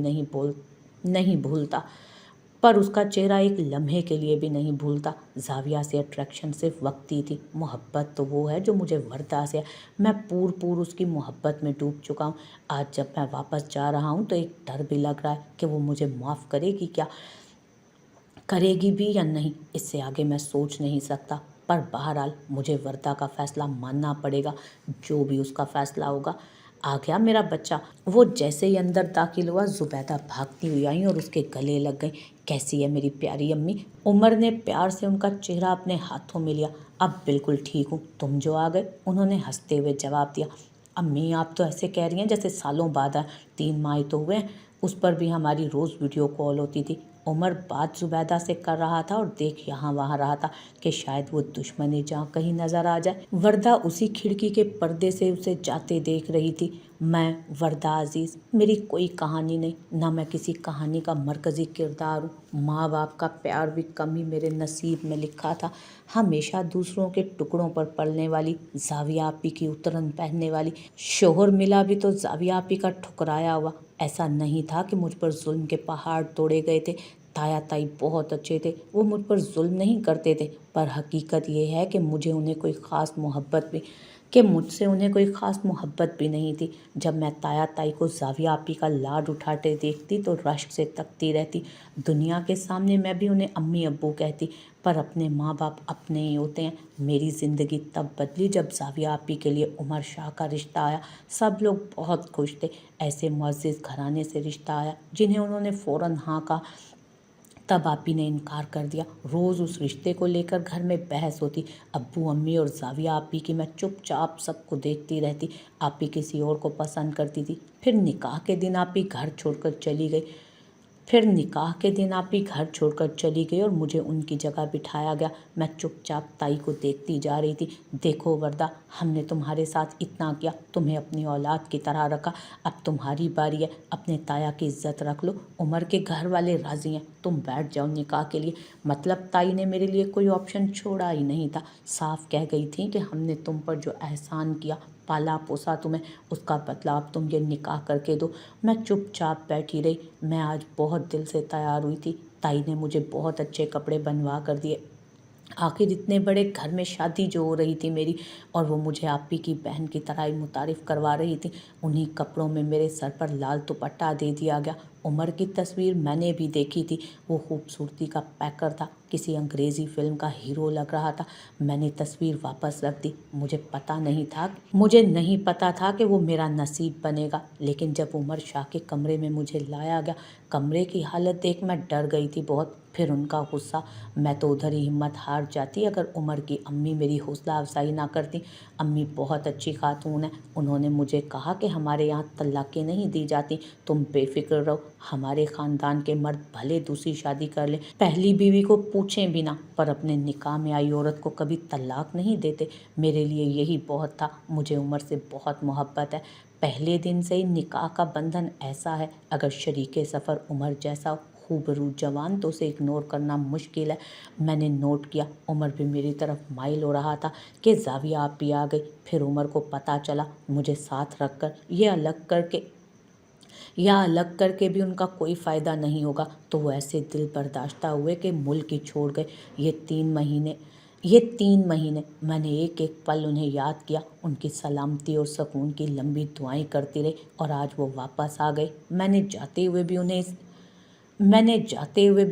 नहीं भूलता। ज़ाविया से अट्रैक्शन सिर्फ वक्ती थी। मोहब्बत तो वो है जो मुझे वर्दा से है। मैं पूर उसकी मोहब्बत में डूब चुका हूँ। आज जब मैं वापस जा रहा हूँ तो एक डर भी लग रहा है कि वो मुझे माफ़ करेगी भी या नहीं। इससे आगे मैं सोच नहीं सकता। पर बहरहाल मुझे वर्दा का फ़ैसला मानना पड़ेगा, जो भी उसका फ़ैसला होगा। आ गया मेरा बच्चा। वो जैसे ही अंदर दाखिल हुआ, ज़ुबैदा भागती हुई आई और उसके गले लग गई। कैसी है मेरी प्यारी अम्मी? उमर ने प्यार से उनका चेहरा अपने हाथों में लिया। अब बिल्कुल ठीक हूँ, तुम जो आ गए, उन्होंने हंसते हुए जवाब दिया। अम्मी, आप तो ऐसे कह रही हैं जैसे सालों बाद आए। 3 माह तो हुए हैं। उस पर भी हमारी रोज़ वीडियो कॉल होती थी। उमर बात ज़ुबैदा से कर रहा था और देख यहाँ वहाँ रहा था कि शायद वो दुश्मनी जहाँ कहीं नज़र आ जाए। वर्दा उसी खिड़की के पर्दे से उसे जाते देख रही थी। मैं वर्दा अजीज़, मेरी कोई कहानी नहीं, ना मैं किसी कहानी का मरकज़ी किरदार हूँ। माँ बाप का प्यार भी कम ही मेरे नसीब में लिखा था। हमेशा दूसरों के टुकड़ों पर पलने वाली, ज़ाविया आपी की उतरन पहनने वाली। शोहर मिला भी तो ज़ाविया आपी का ठुकराया हुआ। ऐसा नहीं था कि मुझ पर जुल्म के पहाड़ तोड़े गए थे। ताया ताई बहुत अच्छे थे, वो मुझ पर जुल्म नहीं करते थे, पर हकीकत ये है कि मुझसे उन्हें कोई ख़ास मोहब्बत भी नहीं थी। जब मैं ताया ताई को ज़ाविया आपी का लाड उठाते देखती तो रश्क से तकती रहती। दुनिया के सामने मैं भी उन्हें अम्मी अब्बू कहती, पर अपने माँ बाप अपने ही होते हैं। मेरी ज़िंदगी तब बदली जब ज़ाविया आपी के लिए उमर शाह का रिश्ता आया। सब लोग बहुत खुश थे। ऐसे मुअज़्ज़िज़ घराने से रिश्ता आया जिन्हें उन्होंने फ़ौरन हाँ कहा। तब आपी ने इनकार कर दिया। रोज़ उस रिश्ते को लेकर घर में बहस होती। अब्बू अम्मी और ज़ाविया आपी की मैं चुपचाप सबको देखती रहती। आपी किसी और को पसंद करती थी। फिर निकाह के दिन आपी घर छोड़कर चली गई और मुझे उनकी जगह बिठाया गया। मैं चुपचाप ताई को देखती जा रही थी। देखो वर्दा, हमने तुम्हारे साथ इतना किया, तुम्हें अपनी औलाद की तरह रखा, अब तुम्हारी बारी है, अपने ताया की इज्जत रख लो। उमर के घर वाले राजी हैं, तुम बैठ जाओ निकाह के लिए। मतलब ताई ने मेरे लिए कोई ऑप्शन छोड़ा ही नहीं था। साफ कह गई थी कि हमने तुम पर जो एहसान किया, पाला पोसा तुम्हें, उसका बदला अब तुम ये निकाह करके दो। मैं चुपचाप बैठी रही। मैं आज बहुत दिल से तैयार हुई थी। ताई ने मुझे बहुत अच्छे कपड़े बनवा कर दिए। आखिर इतने बड़े घर में शादी जो हो रही थी मेरी, और वो मुझे आपी की बहन की तरह ही मुतारिफ़ करवा रही थी। उन्हीं कपड़ों में मेरे सर पर लाल दुपट्टा दे दिया गया। उमर की तस्वीर मैंने भी देखी थी। वो खूबसूरती का पैकर था, किसी अंग्रेज़ी फ़िल्म का हीरो लग रहा था। मैंने तस्वीर वापस रख दी। मुझे नहीं पता था कि वो मेरा नसीब बनेगा। लेकिन जब उमर शाह के कमरे में मुझे लाया गया, कमरे की हालत देख मैं डर गई थी बहुत। फिर उनका गुस्सा, मैं तो उधर ही हिम्मत हार जाती अगर उमर की अम्मी मेरी हौसला अफजाई ना करती। अम्मी बहुत अच्छी खातून है। उन्होंने मुझे कहा कि हमारे यहाँ तलाक़ें नहीं दी जाती, तुम बेफिक्र रहो। हमारे ख़ानदान के मर्द भले दूसरी शादी कर लें, पहली बीवी को पूछें भी ना, पर अपने निकाह में आई औरत को कभी तलाक नहीं देते। मेरे लिए यही बहुत था। मुझे उमर से बहुत मोहब्बत है। पहले दिन से ही निकाह का बंधन ऐसा है, अगर शरीके सफ़र उमर जैसा खूबरू जवान तो उसे इग्नोर करना मुश्किल है। मैंने नोट किया उमर भी मेरी तरफ माइल हो रहा था कि ज़ाविया आपी आ गई। फिर उमर को पता चला मुझे साथ रखकर या अलग करके भी उनका कोई फ़ायदा नहीं होगा, तो वो ऐसे दिल बर्दाश्ता हुए कि मुल्क ही छोड़ गए। ये तीन महीने मैंने एक एक पल उन्हें याद किया, उनकी सलामती और सुकून की लंबी दुआएं करती रही। और आज वो वापस आ गए। मैंने जाते हुए भी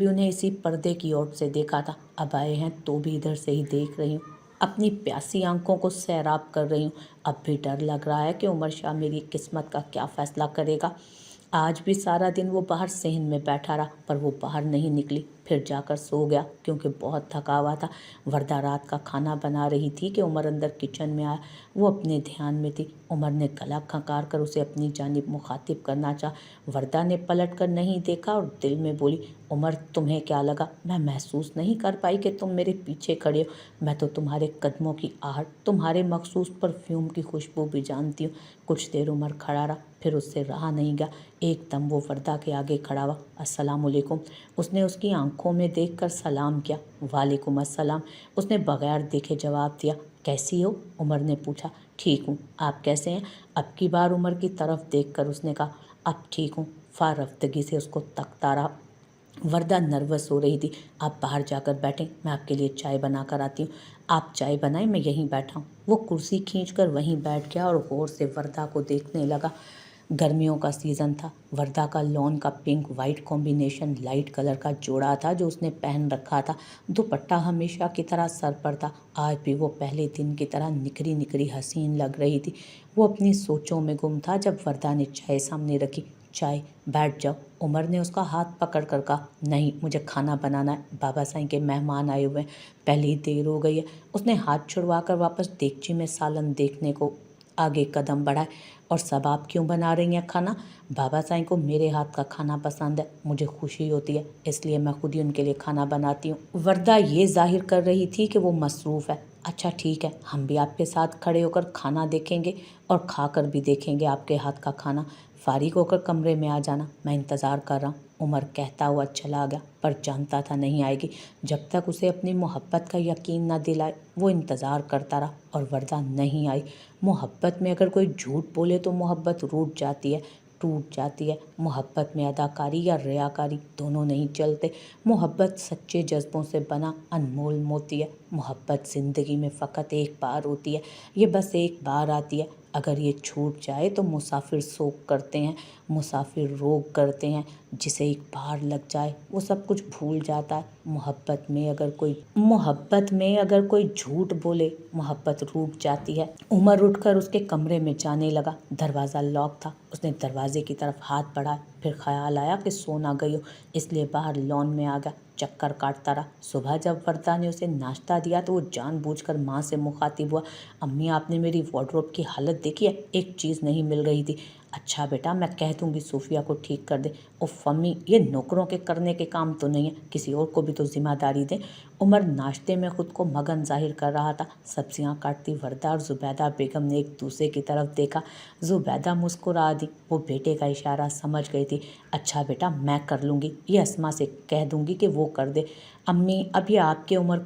उन्हें इसी पर्दे की ओर से देखा था। अब आए हैं तो भी इधर से ही देख रही हूँ, अपनी प्यासी आंखों को सैराब कर रही हूँ। अब भी डर लग रहा है कि उमर शाह मेरी किस्मत का क्या फ़ैसला करेगा। आज भी सारा दिन वो बाहर सहन में बैठा रहा, पर वो बाहर नहीं निकली। फिर जाकर सो गया क्योंकि बहुत थका हुआ था। वर्दा रात का खाना बना रही थी कि उमर अंदर किचन में आया। वो अपने ध्यान में थी। उमर ने गला खंकार कर उसे अपनी जानिब मुखातिब करना चाहा। वर्दा ने पलट कर नहीं देखा और दिल में बोली, उमर तुम्हें क्या लगा, मैं महसूस नहीं कर पाई कि तुम मेरे पीछे खड़े हो। मैं तो तुम्हारे कदमों की आहट, तुम्हारे मखसूस परफ्यूम की खुशबू भी जानती हूँ। कुछ देर उमर खड़ा रहा, फिर उससे रहा नहीं गया। एकदम वो वर्दा के आगे खड़ा हुआ। अस्सलामुअलैकुम। उसने उसकी आंखों में देखकर सलाम किया। वालेकुम अस्सलाम, उसने बगैर देखे जवाब दिया। कैसी हो, उमर ने पूछा। ठीक हूँ, आप कैसे हैं? अब की बार उमर की तरफ देखकर उसने कहा, अब ठीक हूँ। फारफ्तगी से उसको तकता रहा। वर्दा नर्वस हो रही थी। आप बाहर जाकर बैठें, मैं आपके लिए चाय बना कर आती हूँ। आप चाय बनाएं, मैं यहीं बैठा हूँ। वो कुर्सी खींचकर वहीं बैठ गया और गौर से वर्दा को देखने लगा। गर्मियों का सीज़न था। वर्दा का लॉन का pink white combination light colour का जोड़ा था जो उसने पहन रखा था। दुपट्टा हमेशा की तरह सर पर था। आज भी वो पहले दिन की तरह निखरी निखरी हसीन लग रही थी। वो अपनी सोचों में गुम था जब वर्दा ने चाय सामने रखी। चाय, बैठ जाओ। उमर ने उसका हाथ पकड़ कर कहा, नहीं, मुझे खाना बनाना है, बाबा साईं के मेहमान आए हुए हैं, पहले ही देर हो गई है। उसने हाथ छुड़वा कर वापस देगची में सालन देखने को आगे कदम बढ़ाए। और सब आप क्यों बना रही हैं खाना? बाबा साईं को मेरे हाथ का खाना पसंद है, मुझे खुशी होती है, इसलिए मैं खुद ही उनके लिए खाना बनाती हूँ। वर्दा ये जाहिर कर रही थी कि वो मसरूफ़ है। अच्छा ठीक है, हम भी आपके साथ खड़े होकर खाना देखेंगे और खा कर भी देखेंगे आपके हाथ का खाना। फारिग होकर कमरे में आ जाना, मैं इंतज़ार कर रहा हूँ। उमर कहता हुआ चला गया, पर जानता था नहीं आएगी। जब तक उसे अपनी मोहब्बत का यकीन न दिलाए वो इंतज़ार करता रहा और वर्दा नहीं आई। मोहब्बत में अगर कोई झूठ बोले तो मोहब्बत रूठ जाती है। टूट जाती है। मोहब्बत में अदाकारी या रियाकारी दोनों नहीं चलते। मोहब्बत सच्चे जज्बों से बना अनमोल मोती है। मोहब्बत ज़िंदगी में फ़कत एक बार होती है, ये बस एक बार आती है। अगर ये छूट जाए तो मुसाफिर शोक करते हैं, मुसाफिर रोग करते हैं। जिसे एक बार लग जाए वो सब कुछ भूल जाता है। मोहब्बत में अगर कोई झूठ बोले, मोहब्बत रूठ जाती है। उमर उठकर उसके कमरे में जाने लगा। दरवाज़ा लॉक था। उसने दरवाजे की तरफ हाथ बढ़ाया, फिर ख्याल आया कि सो ना गई हो, इसलिए बाहर लॉन में आ गया। चक्कर काटता रहा। सुबह जब वर्दा ने उसे नाश्ता दिया तो वो जानबूझकर माँ से मुखातिब हुआ, अम्मी आपने मेरी वार्डरोब की हालत देखी है, एक चीज़ नहीं मिल रही थी। अच्छा बेटा, मैं कह दूंगी सूफिया को ठीक कर दे। उफ अम्मी, ये नौकरों के करने के काम तो नहीं है, किसी और को भी तो जिम्मेदारी दे। उमर नाश्ते में खुद को मगन जाहिर कर रहा था। सब्जियां काटती वर्दा और जुबैदा बेगम ने एक दूसरे की तरफ देखा। जुबैदा मुस्कुरा दी। वो बेटे का इशारा समझ गई थी। अच्छा बेटा, मैं कर लूँगी, ये अस्मा से कह दूँगी कि वो कर दे। अम्मी, अब ये आपकी उम्र।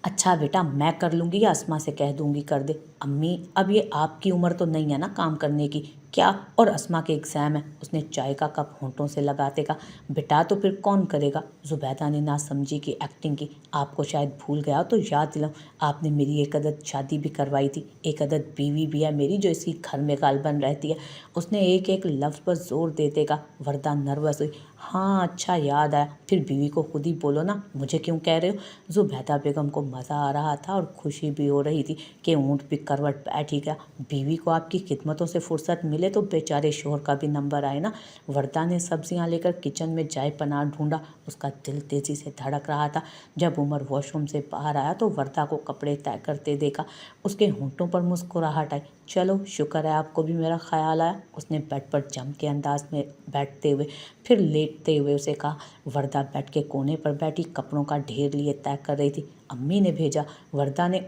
अच्छा बेटा, मैं कर लूँगी या अस्मा से कह दूँगी कर दे। अम्मी, अब ये आपकी उम्र तो नहीं है ना काम करने की। क्या? और अस्मा के एग्ज़ाम है। उसने चाय का कप होंठों से लगाते कहा। बेटा, तो फिर कौन करेगा? जुबैदा ने नासमझी की एक्टिंग की। आपको शायद भूल गया तो याद दिलाऊं, आपने मेरी एक अदद शादी भी करवाई थी। एक अदद बीवी भी है मेरी जो इसी घर में गालबन रहती है। उसने एक एक लफ्ज़ पर जोर देते कहा। वर्दा नर्वस हुई। हाँ अच्छा याद आया, फिर बीवी को खुद ही बोलो ना, मुझे क्यों कह रहे हो? जुबैदा बेगम को मज़ा आ रहा था और खुशी भी हो रही थी कि ऊँट भी करवट बैठ ही गया। बीवी को आपकी खिदमतों से फुर्सत मिले तो बेचारे शोहर का भी नंबर आए ना। वर्दा ने सब्जियां लेकर किचन में जाए पनाह ढूंढा। उसका दिल तेज़ी से धड़क रहा था। जब उमर वॉशरूम से बाहर आया तो वर्दा को कपड़े तय करते देखा। उसके होंठों पर मुस्कुराहट आई। चलो शुक्र है आपको भी मेरा ख्याल आया, उसने बेड पर जम के अंदाज में बैठते हुए फिर लेटते हुए उसे कहा। वर्दा बेड के कोने पर बैठी कपड़ों का ढेर लिए तय कर रही थी। अम्मी ने भेजा, वर्दा ने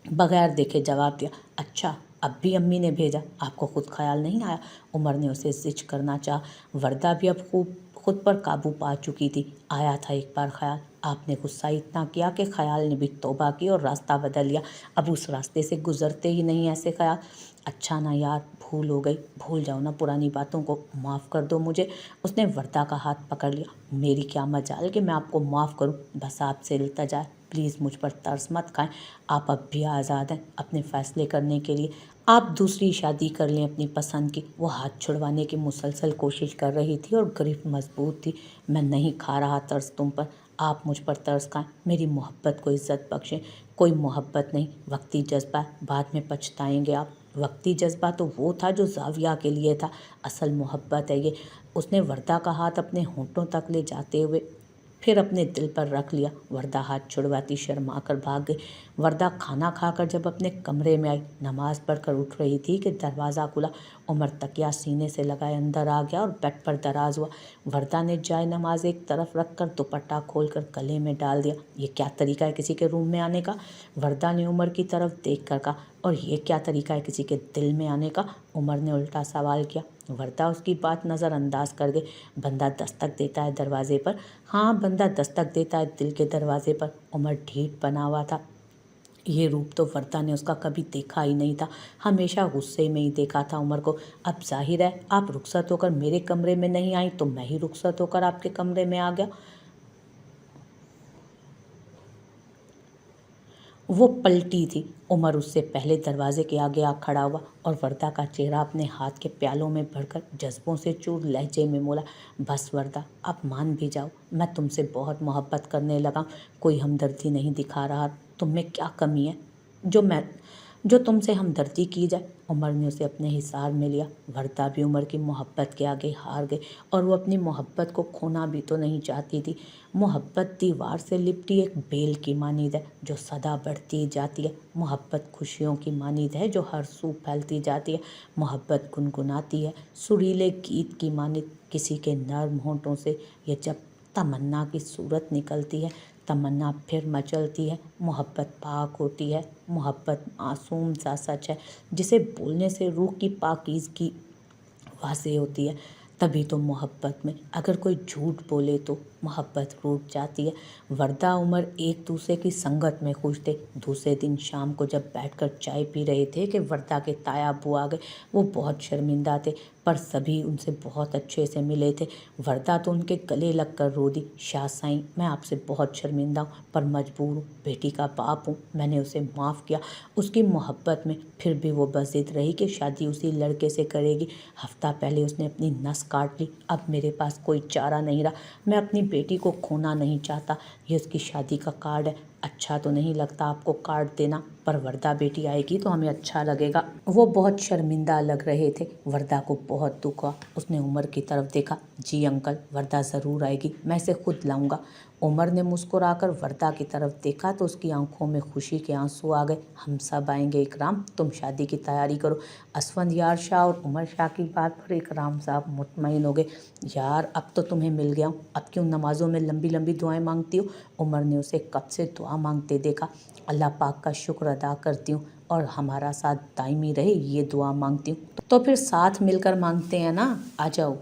बगैर देखे जवाब दिया। अच्छा, अब भी अम्मी ने भेजा, आपको खुद ख्याल नहीं आया? उमर ने उसे जिच करना चाहा। वर्दा भी अब खूब खुद पर काबू पा चुकी थी। आया था एक बार ख्याल, आपने गुस्सा इतना किया कि ख्याल ने भी तौबा की और रास्ता बदल लिया। अब उस रास्ते से गुजरते ही नहीं ऐसे ख्याल। अच्छा ना यार, भूल हो गई, भूल जाओ ना पुरानी बातों को, माफ़ कर दो मुझे। उसने वर्दा का हाथ पकड़ लिया। मेरी क्या मजाल कि मैं आपको माफ़ करूं, बस आपसे इल्तिजा है, प्लीज़ मुझ पर तरस मत खाएं। आप अब भी आज़ाद हैं अपने फ़ैसले करने के लिए। आप दूसरी शादी कर लें अपनी पसंद की। वो हाथ छुड़वाने की मुसलसल कोशिश कर रही थी और गिरफ्त मजबूत थी। मैं नहीं खा रहा तरस तुम पर, आप मुझ पर तरस खाएं, मेरी मोहब्बत को इज़्ज़त बख्शें। कोई मोहब्बत नहीं, वक्ती जज्बा, बाद में पछताएंगे आप। वक्ती जज्बा तो वो था जो जाविया के लिए था, असल मोहब्बत है ये। उसने वर्दा का हाथ अपने होंठों तक ले जाते हुए फिर अपने दिल पर रख लिया। वर्दा हाथ छुड़वाती शर्मा कर भाग गई। वर्दा खाना खाकर जब अपने कमरे में आई, नमाज पढ़कर उठ रही थी कि दरवाज़ा खुला। उमर तकिया सीने से लगाए अंदर आ गया और बेड पर दराज हुआ। वर्दा ने जाए नमाज एक तरफ रखकर दुपट्टा खोलकर गले में डाल दिया। ये क्या तरीका है किसी के रूम में आने का? वर्दा ने उमर की तरफ देख कर कहा। और ये क्या तरीका है किसी के दिल में आने का? उमर ने उल्टा सवाल किया। वर्दा उसकी बात नज़रअंदाज कर गई। बंदा दस्तक देता है दरवाजे पर। हाँ, बंदा दस्तक देता है दिल के दरवाजे पर। उमर ढीठ बना हुआ था। ये रूप तो वर्दा ने उसका कभी देखा ही नहीं था, हमेशा गुस्से में ही देखा था उमर को। अब जाहिर है आप रुखसत होकर मेरे कमरे में नहीं आई तो मैं ही रुखसत होकर आपके कमरे में आ गया। वो पलटी थी। उमर उससे पहले दरवाजे के आगे आ खड़ा हुआ और वर्दा का चेहरा अपने हाथ के प्यालों में भरकर जज्बों से चूर लहजे में बोला। बस वर्दा, अब मान भी जाओ, मैं तुमसे बहुत मोहब्बत करने लगा। कोई हमदर्दी नहीं दिखा रहा, तुम में क्या कमी है जो तुमसे हमदर्दी की जाए? उमर ने उसे अपने हिसार में लिया। वर्दा भी उमर की मोहब्बत के आगे हार गई और वो अपनी मोहब्बत को खोना भी तो नहीं चाहती थी। मोहब्बत दीवार से लिपटी एक बेल की मानीद है जो सदा बढ़ती जाती है। मोहब्बत खुशियों की मानीद है जो हर सू फैलती जाती है। मोहब्बत गुनगुनाती है सुरीले गीत की मानीद किसी के नर्म होंठों से। ये जब तमन्ना की सूरत निकलती है, तमन्ना फिर मचलती है। मोहब्बत पाक होती है, मोहब्बत मासूम सा सच है जिसे बोलने से रूह की पाकीज़गी वाज़ेह होती है। तभी तो मोहब्बत में अगर कोई झूठ बोले तो मोहब्बत रूठ जाती है। वरदा उमर एक दूसरे की संगत में खुश थे। दूसरे दिन शाम को जब बैठकर चाय पी रहे थे कि वरदा के ताया अब्बू आ गए। वो बहुत शर्मिंदा थे, पर सभी उनसे बहुत अच्छे से मिले थे। वरदा तो उनके गले लगकर रो दी। शाह साईं, मैं आपसे बहुत शर्मिंदा हूँ, पर मजबूर हूँ। बेटी का बाप हूँ, मैंने उसे माफ़ किया। उसकी मोहब्बत में फिर भी वो बज़िद रही कि शादी उसी लड़के से करेगी। हफ्ता पहले उसने अपनी नस काट ली। अब मेरे पास कोई चारा नहीं रहा। मैं अपनी बेटी को खोना नहीं चाहता। ये उसकी शादी का कार्ड है। अच्छा तो नहीं लगता आपको कार्ड देना, पर वरदा बेटी आएगी तो हमें अच्छा लगेगा। वो बहुत शर्मिंदा लग रहे थे। वरदा को बहुत दुख हुआ। उसने उमर की तरफ देखा। जी अंकल, वरदा ज़रूर आएगी, मैं इसे खुद लाऊंगा। उमर ने मुस्कुराकर वरदा की तरफ देखा तो उसकी आंखों में खुशी के आंसू आ गए। हम सब आएंगे इकराम, तुम शादी की तैयारी करो। असफंदियार शाह और उमर शाह की बात पर इकराम साहब मुतमईन हो गए। यार, अब तो तुम्हें मिल गया हूँ, अब क्यों नमाज़ों में लंबी लंबी दुआएं मांगती हो? उमर ने उसे कब से दुआ मांगते देखा। अल्लाह पाक का शुक्र अदा करती हूँ और हमारा साथ दायमी रहे, ये दुआ मांगती हूँ। तो फिर साथ मिलकर मांगते हैं ना, आ जाओ।